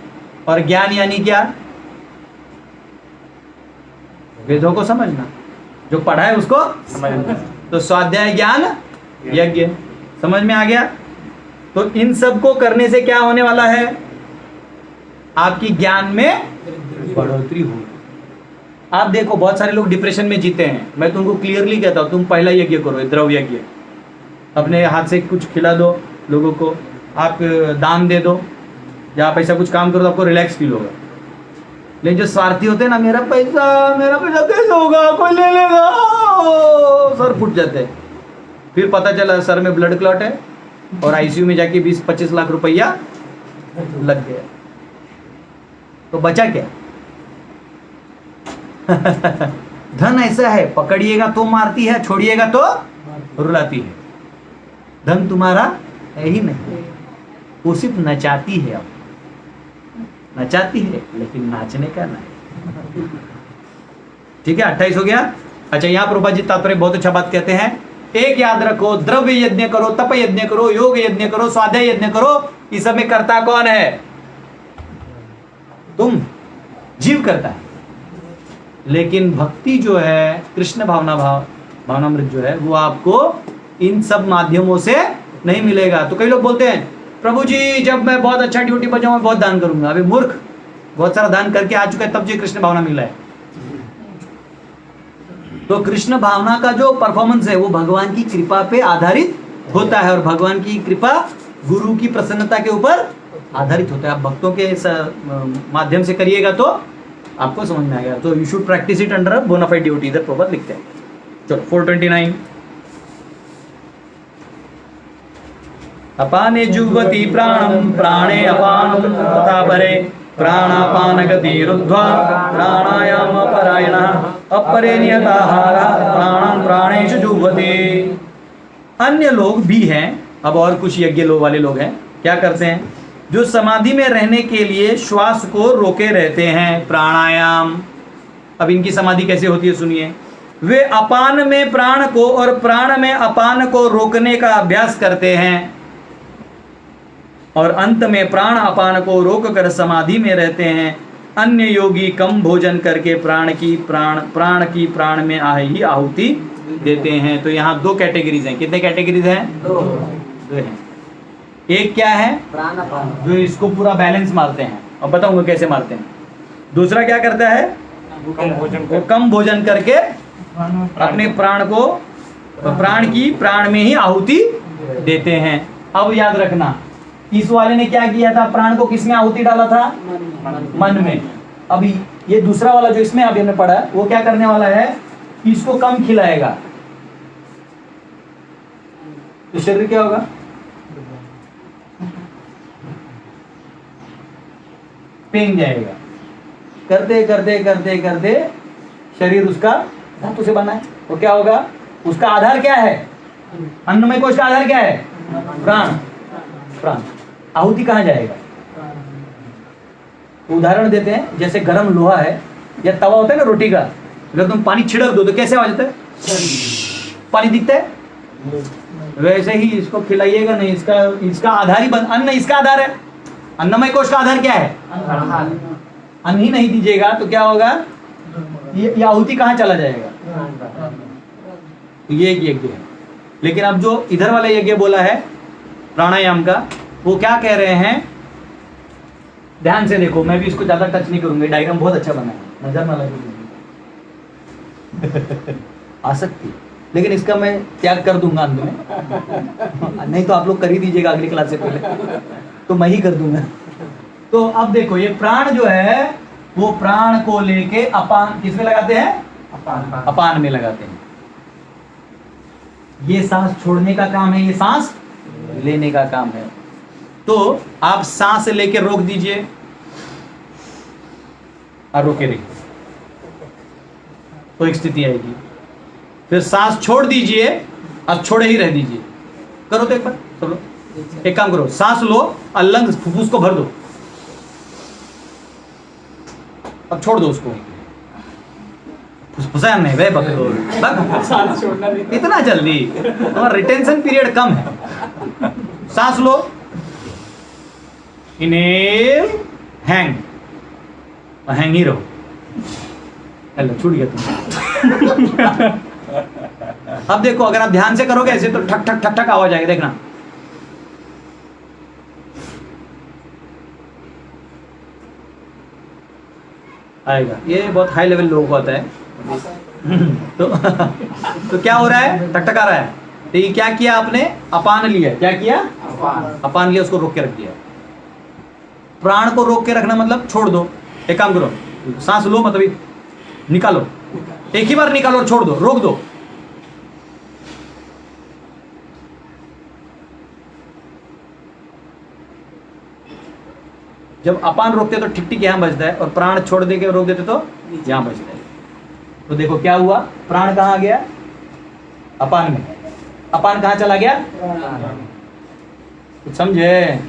और ज्ञान यानी क्या? वेदों को समझना, जो पढ़ा है उसको समझना। तो स्वाध्याय ज्ञान यज्ञ समझ में आ गया। तो इन सब को करने से क्या होने वाला है, आपकी ज्ञान में बढ़ोतरी होगी। आप देखो बहुत सारे लोग डिप्रेशन में जीते हैं, मैं तुमको क्लियरली कहता हूं, तुम पहला यज्ञ करो, द्रव्य यज्ञ। अपने हाथ से कुछ खिला दो लोगों को, आप दान दे दो, या आप ऐसा कुछ काम करो तो आपको रिलैक्स फील होगा। लेकिन जो स्वार्थी होते हैं ना, मेरा पैसा कैसे होगा, कोई ले लेगा, सर फूट जाते हैं। फिर पता चला सर में ब्लड क्लॉट है और आईसीयू में जाके 20-25 लाख रुपया लग गया। तो बचा क्या? धन ऐसा है, पकड़िएगा तो मारती है, छोड़िएगा तो रुलाती है। धन तुम्हारा है ही नहीं, वो सिर्फ नचाती है। अब नचाती है लेकिन नाचने का नहीं। ठीक है, 28 हो गया। अच्छा, यहाँ प्रभुपाद जी तात्पर्य बहुत अच्छा बात कहते हैं। एक याद रखो, द्रव्य यज्ञ करो, तप यज्ञ करो, योग यज्ञ करो, स्वाध्याय यज्ञ करो, इस सब में करता कौन है? तुम। जीव करता है। लेकिन भक्ति जो है, कृष्ण भावनामृत जो है, वो आपको इन सब माध्यमों से नहीं मिलेगा। तो कई लोग बोलते हैं, प्रभु जी जब मैं बहुत अच्छा ड्यूटी पर जाऊं मैं बहुत दान करूंगा। अभी मूर्ख, बहुत सारा दान करके आ चुका है, तब जो कृष्ण भावना मिला है। तो कृष्ण भावना का जो परफॉर्मेंस है वो भगवान की कृपा पे आधारित होता है, और भगवान की कृपा गुरु की प्रसन्नता के ऊपर आधारित होता है। आप भक्तों के माध्यम से करिएगा तो आपको समझ में आएगा। तो you should practice it under bona fide duty, इधर प्रभुपाद लिखते हैं। चलो 429। अपाने जुगति प्राणम, प्राणे अपान तथा परे, प्राणापान गतिरुद्ध्वा प्राणायाम परायणः, अपरे नियताहारः प्राणं प्राणेषु जुह्वति। अन्य लोग भी हैं, अब और कुछ यज्ञ वाले लोग हैं, क्या करते हैं, जो समाधि में रहने के लिए श्वास को रोके रहते हैं, प्राणायाम। अब इनकी समाधि कैसे होती है सुनिए। वे अपान में प्राण को और प्राण में अपान को रोकने का अभ्यास करते हैं, और अंत में प्राण अपान को रोककर समाधि में रहते हैं। अन्य योगी कम भोजन करके प्राण की प्राण में ही आहुति देते हैं। तो यहाँ 2 कैटेगरीज हैं। कितने कैटेगरीज हैं? 2 हैं। एक क्या है, जो इसको पूरा बैलेंस मारते हैं, अब बताऊंगा कैसे मारते हैं। दूसरा क्या करता है, वो कम भोजन करके अपने प्राण को प्राण की प्राण में ही आहुति देते हैं। अब याद रखना, इस वाले ने क्या किया था, प्राण को किसमें आहुति डाला था? मन में। अभी ये दूसरा वाला जो इसमें अभी हमने पढ़ा, वो क्या करने वाला है, इसको कम खिलाएगा तो शरीर क्या होगा, पेंग जाएगा। करते करते करते करते शरीर उसका धातु से बना है, तो क्या होगा, उसका आधार क्या है, अन्नमय कोश का आधार क्या है, प्राण। प्राण आहुति कहाँ जाएगा? उदाहरण देते हैं, जैसे गरम लोहा है या तवा होता है ना रोटी का, अगर तुम पानी छिड़क दो तो कैसे आवाज आता है, पानी दिखता है। वैसे ही इसको खिलाइएगा नहीं, इसका आधार ही अन्न इसका आधार है। अन्नमय कोश का आधार क्या है, अन्न ही नहीं दीजिएगा तो क्या होगा, ये आहुति कहाँ चला जाएगा। तो ये एक यज्ञ है। लेकिन अब जो इधर वाला यज्ञ बोला है प्राणायाम का, वो क्या कह रहे हैं, ध्यान से देखो, मैं भी इसको ज्यादा टच नहीं करूंगा, डायग्राम बहुत अच्छा बना है, नजर ना लगे आसक्ति, लेकिन इसका मैं त्याग कर दूंगा अंत में। नहीं तो आप लोग कर ही दीजिएगा अगली क्लास से पहले, तो मैं ही कर दूंगा। तो अब देखो ये प्राण जो है वो प्राण को लेके अपान किसमें लगाते हैं, अपान में लगाते हैं। ये सांस छोड़ने का काम है, ये सांस लेने का काम है। तो आप सांस लेके रोक दीजिए और रोके रहिए तो एक स्थिति आएगी। फिर सांस छोड़ दीजिए और छोड़े ही रह दीजिए। करो तो एक बार, चलो एक काम करो, सांस लो और लंग्स फुफ्फुस को भर दो, अब छोड़ दो उसको। फुसफुसाया नहीं वे सांस छोड़ना नहीं। इतना जल्दी, और रिटेंशन पीरियड कम है। सांस लो, इनहेल, हैंग, हैंग ही रहो। हेलो, छूट गया तुम। अब देखो, अगर आप ध्यान से करोगे ऐसे तो ठक ठक ठक ठक आवाज आएगी, देखना। आएगा, ये बहुत हाई लेवल लोगों को आता है। तो क्या हो रहा है, टकटक आ रहा है। तो ये क्या किया आपने, अपान लिया, क्या किया, अपान लिया, उसको रोक के रख दिया। प्राण को रोक के रखना मतलब छोड़ दो। एक काम करो, सांस लो मतलब निकालो, एक ही बार निकालो और छोड़ दो, रोक दो। जब अपान रोकते तो ठीक ठीक यहां बजता है, और प्राण छोड़ दे के रोक देते तो यहां बजता है। तो देखो क्या हुआ, प्राण कहां आ गया, अपान में। अपान कहां चला गया, कुछ समझे।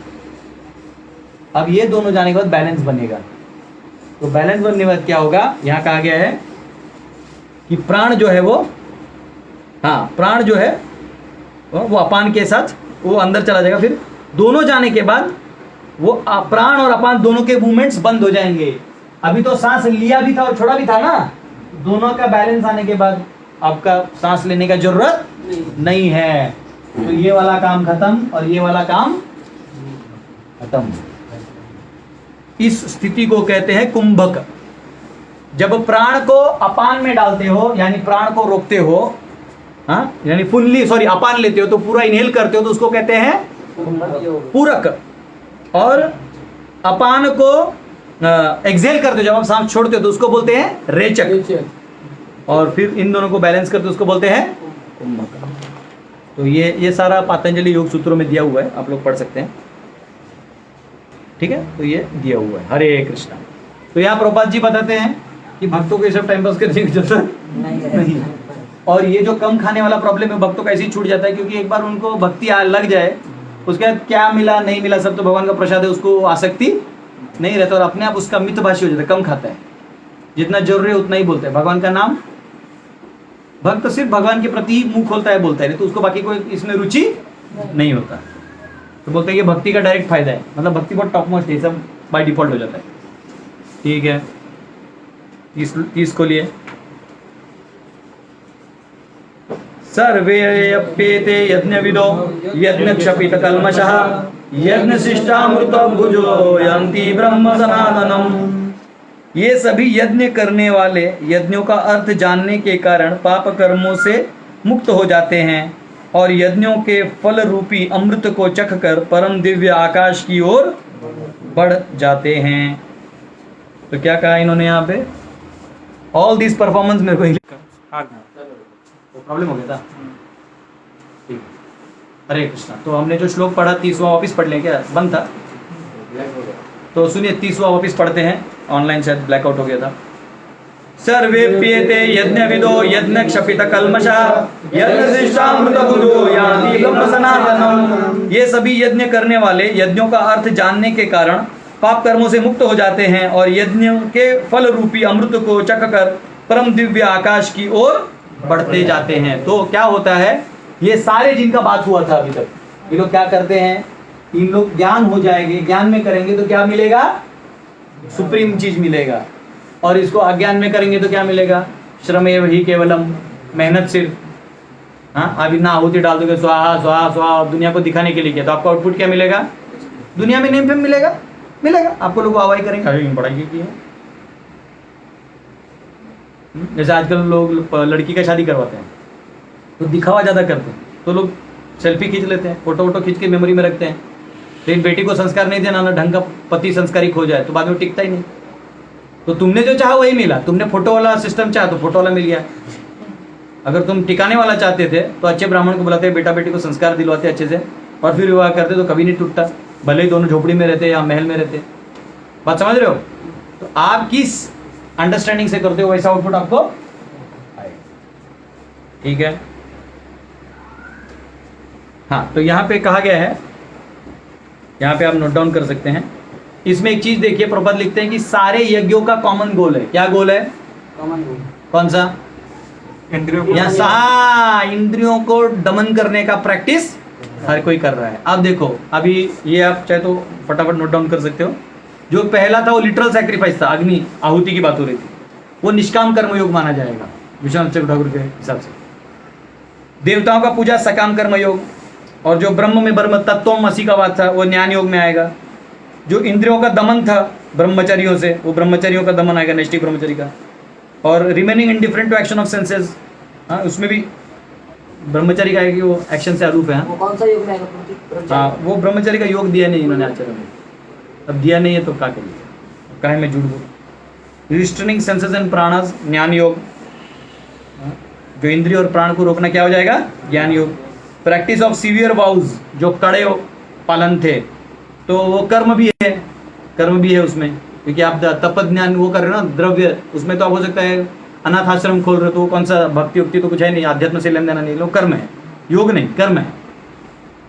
अब ये दोनों जाने के बाद बैलेंस बनेगा। तो बैलेंस बनने के बाद क्या होगा, यहां कहा गया है कि प्राण जो है वो, हाँ प्राण जो है वो अपान के साथ वो अंदर चला जाएगा। फिर दोनों जाने के बाद वो प्राण और अपान दोनों के मूवमेंट्स बंद हो जाएंगे। अभी तो सांस लिया भी था और छोड़ा भी था ना, दोनों का बैलेंस आने के बाद आपका सांस लेने का जरूरत नहीं है। तो ये वाला काम खत्म और ये वाला काम खत्म। इस स्थिति को कहते हैं कुंभक। जब प्राण को अपान में डालते हो, यानी प्राण को रोकते हो, हाँ यानी फुल्ली अपान लेते हो तो पूरा इनहेल करते हो तो उसको कहते हैं पूरक। और अपान को एक्सेल करते हो, जब आप सांस छोड़ते हो तो उसको बोलते हैं रेचक। और फिर इन दोनों को बैलेंस करते हो उसको बोलते हैं कुंभक। तो ये सारा पतंजलि योग सूत्रों में दिया हुआ है, आप लोग पढ़ सकते हैं, ठीक है। तो ये दिया हुआ है। हरे कृष्णा। तो यहाँ प्रभुपाद जी बताते हैं कि भक्तों को ये सब टाइम पास करने की जरूरत नहीं। और ये जो कम खाने वाला प्रॉब्लम है भक्तों का ऐसे ही छूट जाता है, क्योंकि एक बार उनको भक्ति लग जाए, उसके बाद क्या मिला नहीं मिला सब तो भगवान का प्रसाद है, उसको आसक्ति नहीं रहता और अपने आप उसका मितभाषी हो जाता है, कम खाता है, जितना जरूरी है उतना ही बोलता है भगवान का नाम। भक्त सिर्फ भगवान के प्रति ही मुंह खोलता है, बोलता है, नहीं तो उसको बाकी कोई इसमें रुचि नहीं होता। तो बोलते हैं ये भक्ति का डायरेक्ट फायदा है, मतलब भक्ति बहुत टॉप मोस्ट है, सब बाय डिफॉल्ट हो जाता है। ठीक है, 30 को लिए सर्वे अप्येते यज्ञविदो यज्ञक्षपित कल्मषः यज्ञशिष्टामृत भुजो यन्ति ब्रह्म सनातनम्। ये सभी यज्ञ करने वाले यज्ञों का अर्थ जानने के कारण पाप कर्मों से मुक्त हो जाते हैं और यज्ञों के फल रूपी अमृत को चख कर परम दिव्य आकाश की ओर बढ़ जाते हैं। तो क्या कहा इन्होंने यहाँ पे, ऑल दिस परफॉर्मेंस मेरे को प्रॉब्लम हो गया था। ठीक, हरे कृष्णा। तो हमने जो श्लोक पढ़ा 30वां वापिस पढ़ लें क्या, बंद था तो सुनिए 30वां वापिस पढ़ते हैं, ऑनलाइन शायद ब्लैकआउट हो गया था। सर्वेप्येते यज्ञविदो यज्ञक्षपित कल्मषः यज्ञशिष्टामृतभुजो यान्ति ब्रह्म सनातनम्। ये सभी यज्ञ करने वाले यज्ञों का अर्थ जानने के कारण पाप कर्मों से मुक्त हो जाते हैं और यज्ञ के फल रूपी अमृत को चख कर परम दिव्य आकाश की ओर बढ़ते जाते हैं। तो क्या होता है, ये सारे जिनका बात हुआ था अभी तक, ये लोग क्या करते हैं, इन लोग ज्ञान हो जाएंगे, ज्ञान में करेंगे तो क्या मिलेगा, सुप्रीम चीज मिलेगा। और इसको अज्ञान में करेंगे तो क्या मिलेगा? श्रमेव ही केवलम, मेहनत सिर्फ। हाँ, आप इतना आहुति डाल दोगे स्वाहा स्वाहा स्वाहा दुनिया को दिखाने के लिए किया, तो आपको आउटपुट क्या मिलेगा? दुनिया में नेम फेम मिलेगा, मिलेगा। आपको लोग वाहवाही करेंगे, अरे पढ़ाई की है। जैसे आजकल लोग लड़की का शादी करवाते हैं तो दिखावा ज़्यादा करते हैं, तो लोग सेल्फी खींच लेते हैं, फोटो वोटो खींच के मेमोरी में रखते हैं। लेकिन बेटी को संस्कार नहीं देना ना, ढंग का पति संस्कारी खो जाए तो बाद में टिकता ही नहीं। तो तुमने जो चाहा वही मिला, तुमने फोटो वाला सिस्टम चाहा तो फोटो वाला मिल गया। अगर तुम टिकाने वाला चाहते थे तो अच्छे ब्राह्मण को बुलाते, बेटा बेटी को संस्कार दिलवाते अच्छे से, और फिर विवाह करते तो कभी नहीं टूटता, भले ही दोनों झोपड़ी में रहते या महल में रहते। बात समझ रहे हो? तो आप किस अंडरस्टैंडिंग से करते हो वैसा आउटपुट आपको आएगा। ठीक है। हाँ, तो यहाँ पे कहा गया है, यहाँ पे आप नोट डाउन कर सकते हैं। इसमें एक चीज देखिए, प्रभुपाद लिखते हैं कि सारे यज्ञों का कॉमन गोल है। क्या गोल है? Common goal. कौन सा? इंद्रियों को दमन करने का प्रैक्टिस हर कोई कर रहा है। अब देखो, अभी ये आप चाहे तो फटाफट नोट डाउन कर सकते हो। जो पहला था वो लिटरल सैक्रिफाइस था, अग्नि आहुति की बात हो रही थी, वो निष्काम कर्मयोग माना जाएगा विश्वनाथ चक्रवर्ती ठाकुर के हिसाब से। देवताओं का पूजा सकाम कर्मयोग, और जो ब्रह्म में ब्रह्म तत्वमसि का बात था वो ज्ञान योग में आएगा। जो इंद्रियों का दमन था ब्रह्मचर्यों से, वो ब्रह्मचर्यों का दमन आएगा नैष्ठिक ब्रह्मचर्य का। और remaining indifferent to action of senses, हाँ, उसमें भी ब्रह्मचर्य का है कि वो एक्शन से अलूप है। वो कौन सा योग में आएगा? हाँ, वो ब्रह्मचर्य का योग दिया नहीं इन्होंने आचार्य में। अब दिया नहीं है तो क्या करिए, काहे में झूठ बोल। रिस्ट्रेनिंग सेंसेस एंड प्राणास ज्ञान योग, जो इंद्रिय और प्राण को रोकना क्या हो जाएगा? ज्ञान योग। प्रैक्टिस ऑफ सीवियर वाउज, जो कड़े पालन थे, तो वो कर्म भी है, कर्म भी है उसमें, क्योंकि आप तप ज्ञान वो कर रहे हो ना, द्रव्य, उसमें तो आप हो सकता है अनाथ आश्रम खोल रहे हो, तो कौन सा भक्ति उक्ति तो कुछ है नहीं, आध्यात्म से लेन देना नहीं, लोग कर्म है, योग नहीं, कर्म है।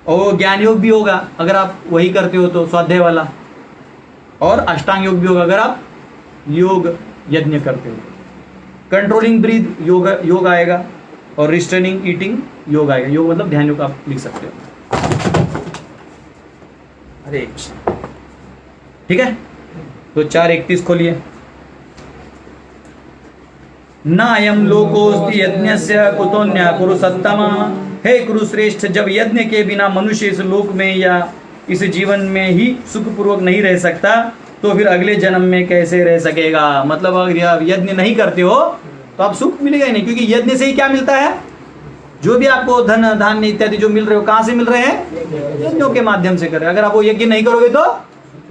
और ज्ञान योग भी होगा अगर आप वही करते हो तो, स्वाध्याय वाला। और अष्टांग योग भी होगा अगर आप योग यज्ञ करते हो। कंट्रोलिंग ब्रीथ योग आएगा, और रिस्ट्रेनिंग ईटिंग योग आएगा। योग मतलब ध्यान योग आप लिख सकते हो। अरे ठीक है, तो 4:31 खोलिए। न अयम लोकोस्ति यज्ञस्य कुतोन्य कुरुसत्तम। हे कुरुश्रेष्ठ, जब यज्ञ के बिना मनुष्य इस लोक में या इस जीवन में ही सुखपूर्वक नहीं रह सकता, तो फिर अगले जन्म में कैसे रह सकेगा? मतलब अगर आप यज्ञ नहीं करते हो तो आप सुख मिलेगा ही नहीं, क्योंकि यज्ञ से ही क्या मिलता है? जो भी आपको धन धान्य इत्यादि जो मिल रहे हो, कहाँ से मिल रहे हैं? यज्ञों के माध्यम से कर रहे हैं। अगर आप वो यज्ञ नहीं करोगे तो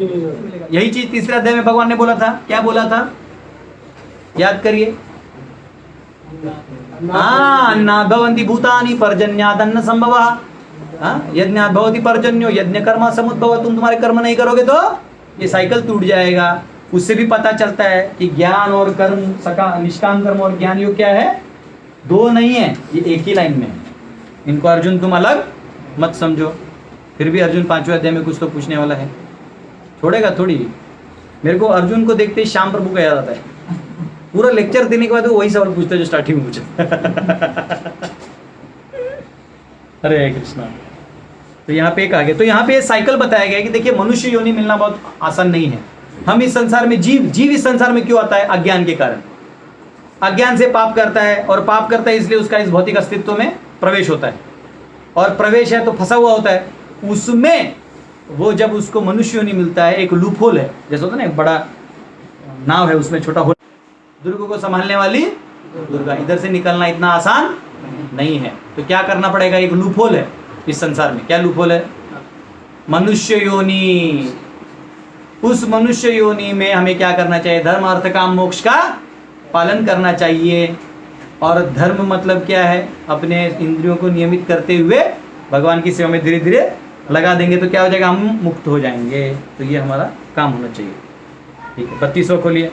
यही चीज तीसरे अध्याय में भगवान ने बोला था। क्या बोला था? याद करिए। अन्नाद् भवन्ति भूतानि पर्जन्याद् अन्न संभवः। यज्ञाद् भवति पर्जन्यो यज्ञ कर्म समुद्भव। तुम तुम्हारे कर्म नहीं करोगे तो ये साइकिल टूट जाएगा। उससे भी पता चलता है कि ज्ञान और कर्म, निष्काम कर्म और ज्ञान योग क्या है? दो नहीं है, ये एक ही लाइन में है। इनको अर्जुन तुम अलग मत समझो। फिर भी अर्जुन 5वें अध्याय में कुछ तो पूछने वाला है, छोड़ेगा थोड़ी। मेरे को अर्जुन को देखते ही श्याम प्रभु का याद आता है। पूरा लेक्चर देने के बाद वो वही सवाल पूछते जो स्टार्टिंग में पूछा। हरे कृष्णा। तो यहाँ पे एक आगे, तो यहाँ पे साइकिल बताया गया कि देखिए मनुष्य योनि मिलना बहुत आसान नहीं है। हम इस संसार में जीव इस संसार में क्यों आता है? अज्ञान के कारण। अज्ञान से पाप करता है, और पाप करता है इसलिए उसका इस भौतिक अस्तित्व में प्रवेश होता है, और प्रवेश है तो फंसा हुआ होता है उसमें। वो जब उसको मनुष्य योनि मिलता है, एक लूप होल है, जैसे होता है ना एक बड़ा नाव है उसमें छोटा होल, दुर्ग को संभालने वाली दुर्गा। इधर से निकलना इतना आसान नहीं है, तो क्या करना पड़ेगा? एक लूप होल है इस संसार में। क्या लूप होल है? मनुष्य योनि। उस मनुष्य योनि में हमें क्या करना चाहिए? धर्म अर्थ काम मोक्ष का पालन करना चाहिए। और धर्म मतलब क्या है? अपने इंद्रियों को नियमित करते हुए भगवान की सेवा में धीरे धीरे लगा देंगे तो क्या हो जाएगा? हम मुक्त हो जाएंगे। तो ये हमारा काम होना चाहिए। ठीक है, 32वां खोलिए।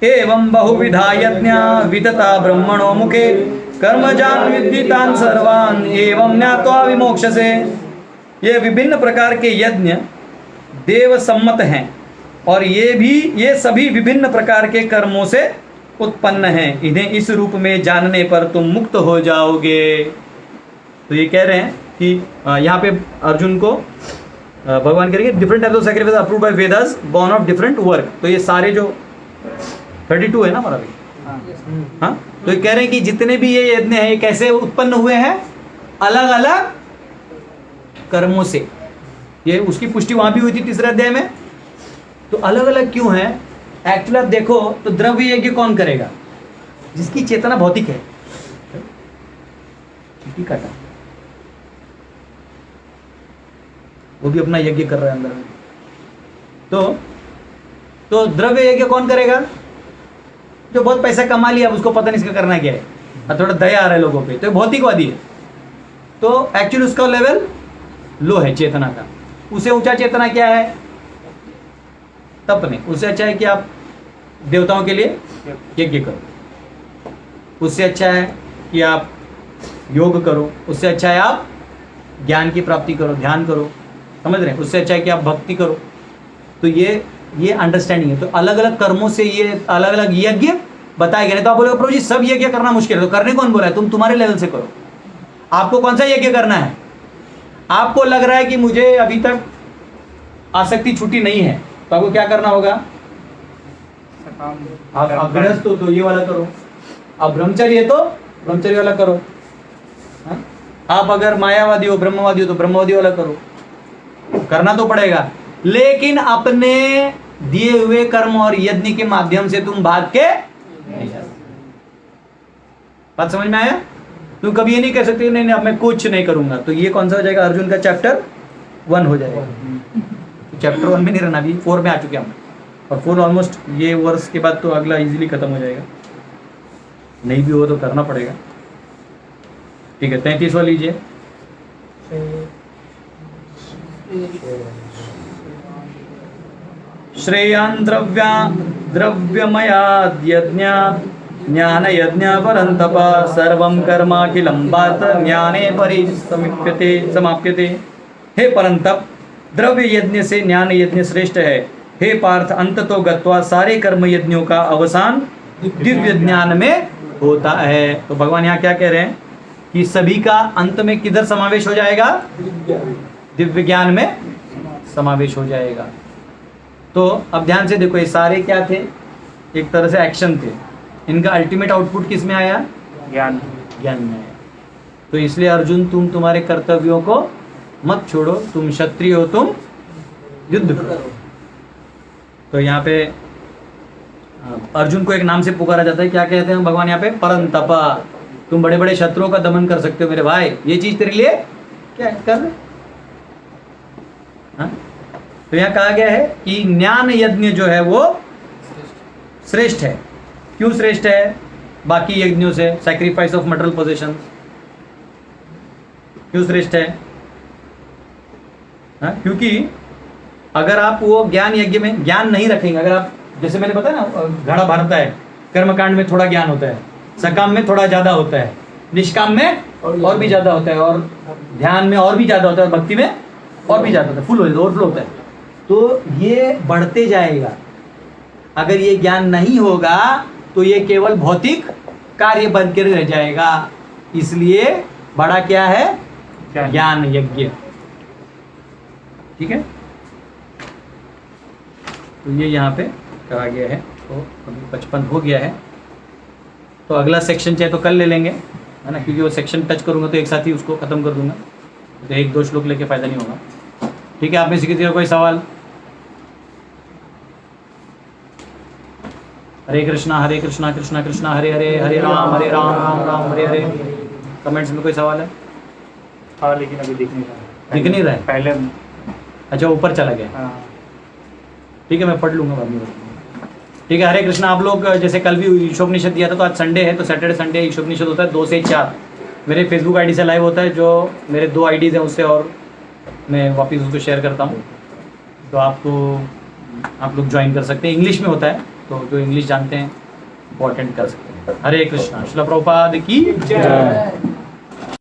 एवं बहुविधा यज्ञ वितता ब्रह्मणो मुखे कर्मजान विद्धितान सर्वान एवं ज्ञात्वा विमोक्षसे। ये विभिन्न प्रकार के यज्ञ देव सम्मत हैं, और ये सभी विभिन्न प्रकार के कर्मों से उत्पन्न हैं। इन्हें इस रूप में जानने पर तुम मुक्त हो जाओगे। तो ये कह रहे हैं कि यहाँ पे अर्जुन को भगवान करेंगे different types of sacrifice approved by Vedas born of different work. तो ये सारे जो 32 है ना हमारा भी, हाँ, तो ये कह रहे हैं कि जितने भी ये यज्ञ हैं ये कैसे उत्पन्न हुए हैं, अलग अलग कर्मों से। ये उसकी पुष्टि वहां भी हुई थी तीसरे अध्याय में। तो अलग अलग क्यों है? एक्चुअली आप देखो तो द्रव्य यज्ञ कौन करेगा? जिसकी चेतना भौतिक है। काटा वो भी अपना यज्ञ कर रहा है अंदर में। तो द्रव्य यज्ञ कौन करेगा? जो बहुत पैसा कमा लिया, अब उसको पता नहीं इसका करना क्या है, और थोड़ा दया आ रहा है लोगों पे, तो भौतिकवादी है। तो एक्चुअली उसका लेवल लो है चेतना का। उसे ऊंचा चेतना क्या है? तप नहीं। उससे अच्छा है कि आप देवताओं के लिए यज्ञ करो। उससे अच्छा है कि आप योग करो। उससे अच्छा है आप ज्ञान की प्राप्ति करो, ध्यान करो, समझ रहे हैं? उससे अच्छा है कि आप भक्ति करो। तो ये अंडरस्टैंडिंग है। तो अलग अलग कर्मों से ये अलग अलग यज्ञ बताए गए। तो आप बोलोगे प्रभु जी सब यज्ञ करना मुश्किल है, तो करने कौन बोला है? तुम तुम्हारे लेवल से करो। आपको कौन सा यज्ञ करना है? आपको लग रहा है कि मुझे अभी तक आसक्ति छुट्टी नहीं है, तो आपको क्या करना होगा? आप गृहस्थ हो तो ये वाला करो, आप ब्रह्मचारी है तो ब्रह्मचारी वाला करो, हाँ? आप अगर मायावादी हो, ब्रह्मवादी हो तो ब्रह्मवादी वाला करो। करना तो पड़ेगा, लेकिन अपने दिए हुए कर्म और यज्ञ के माध्यम से तुम भाग के नहीं जा सकते। बात समझ में आया? तुम कभी ये नहीं कह सकते नहीं अब मैं कुछ नहीं करूंगा। तो ये कौन सा हो जाएगा? अर्जुन का चैप्टर 1 हो जाएगा। चैप्टर 1 में नहीं रहना, अभी 4 में आ चुके हम, और 4 ऑलमोस्ट ये वर्ष के बाद तो अगला इजीली खत्म हो जाएगा। नहीं भी हो तो करना पड़ेगा। ठीक है, 33वां लीजिए। श्रेयान् द्रव्यमयाद् यज्ञात् ज्ञान यज्ञ परन्तप सर्वं कर्माखिलं पार्थ ज्ञाने समाप्यते। हे परंतप, द्रव्य यज्ञ से ज्ञान यज्ञ श्रेष्ठ है। हे पार्थ, अंत तो गत्वा सारे कर्म यज्ञों का अवसान दिव्य ज्ञान में होता है। तो भगवान यहाँ क्या कह रहे हैं कि सभी का अंत में किधर समावेश हो जाएगा? दिव्य ज्ञान में समावेश हो जाएगा। तो अब ध्यान से देखो, ये सारे क्या थे? एक तरह से एक्शन थे। इनका अल्टीमेट आउटपुट किस में आया? ज्ञान में आया। तो इसलिए अर्जुन, तुम तुम्हारे कर्तव्यों को मत छोड़ो, तुम क्षत्रिय हो, तुम युद्ध करो। तो यहाँ पे अर्जुन को एक नाम से पुकारा जाता है। क्या कहते हैं भगवान यहाँ पे? परंतपा। तुम बड़े बड़े शत्रुओं का दमन कर सकते हो मेरे भाई, ये चीज तेरे लिए क्या कर? हाँ? तो यहाँ कहा गया है कि ज्ञान यज्ञ जो है वो श्रेष्ठ है। क्यों श्रेष्ठ है बाकी यज्ञों से? सैक्रिफाइस ऑफ मटेरियल पोजेशन क्यों श्रेष्ठ है? हाँ? क्योंकि अगर आप वो ज्ञान यज्ञ में ज्ञान नहीं रखेंगे, अगर आप, जैसे मैंने बताया ना, घड़ा भरता है, कर्मकांड में थोड़ा ज्ञान होता है, सकाम में थोड़ा ज्यादा होता है, निष्काम में और भी ज्यादा होता है, और ध्यान में और भी ज्यादा होता है, भक्ति में और भी ज्यादा होता है, फुल ओवरफ्लो होता है। तो ये बढ़ते जाएगा। अगर ये ज्ञान नहीं होगा तो ये केवल भौतिक कार्य बनकर रह जाएगा। इसलिए बड़ा क्या है? ज्ञान यज्ञ। ठीक है, तो ये यहाँ पे कहा गया है। तो अभी 55 हो गया है। तो अगला सेक्शन चाहे तो कल ले लेंगे, है ना, क्योंकि वो सेक्शन टच करूँगा तो एक साथ ही उसको ख़त्म कर दूंगा, तो 1-2 श्लोक लेके फ़ायदा नहीं होगा। ठीक है, आप में से किसी का कोई सवाल? हरे कृष्णा कृष्णा कृष्णा हरे हरे, हरे राम राम राम हरे हरे। कमेंट्स में कोई सवाल है? हाँ, लेकिन अभी दिख नहीं रहा है। पहले अच्छा, ऊपर चला गया। हाँ। ठीक है, मैं पढ़ लूँगा बाद में। ठीक है, हरे कृष्णा। आप लोग जैसे कल भी ईशोपनिषद दिया था, तो आज संडे है, तो सैटरडे संडे ईशोपनिषद होता है 2 से 4 मेरे फेसबुक आईडी से लाइव होता है। जो मेरे 2 आईडीज़ हैं उससे, और मैं वापस उसको शेयर करता हूँ, तो आप लोग ज्वाइन कर सकते हैं। इंग्लिश में होता है, तो जो इंग्लिश जानते हैं वो अटेंड कर सकते हैं। हरे कृष्णा। श्रील प्रभुपाद की जय।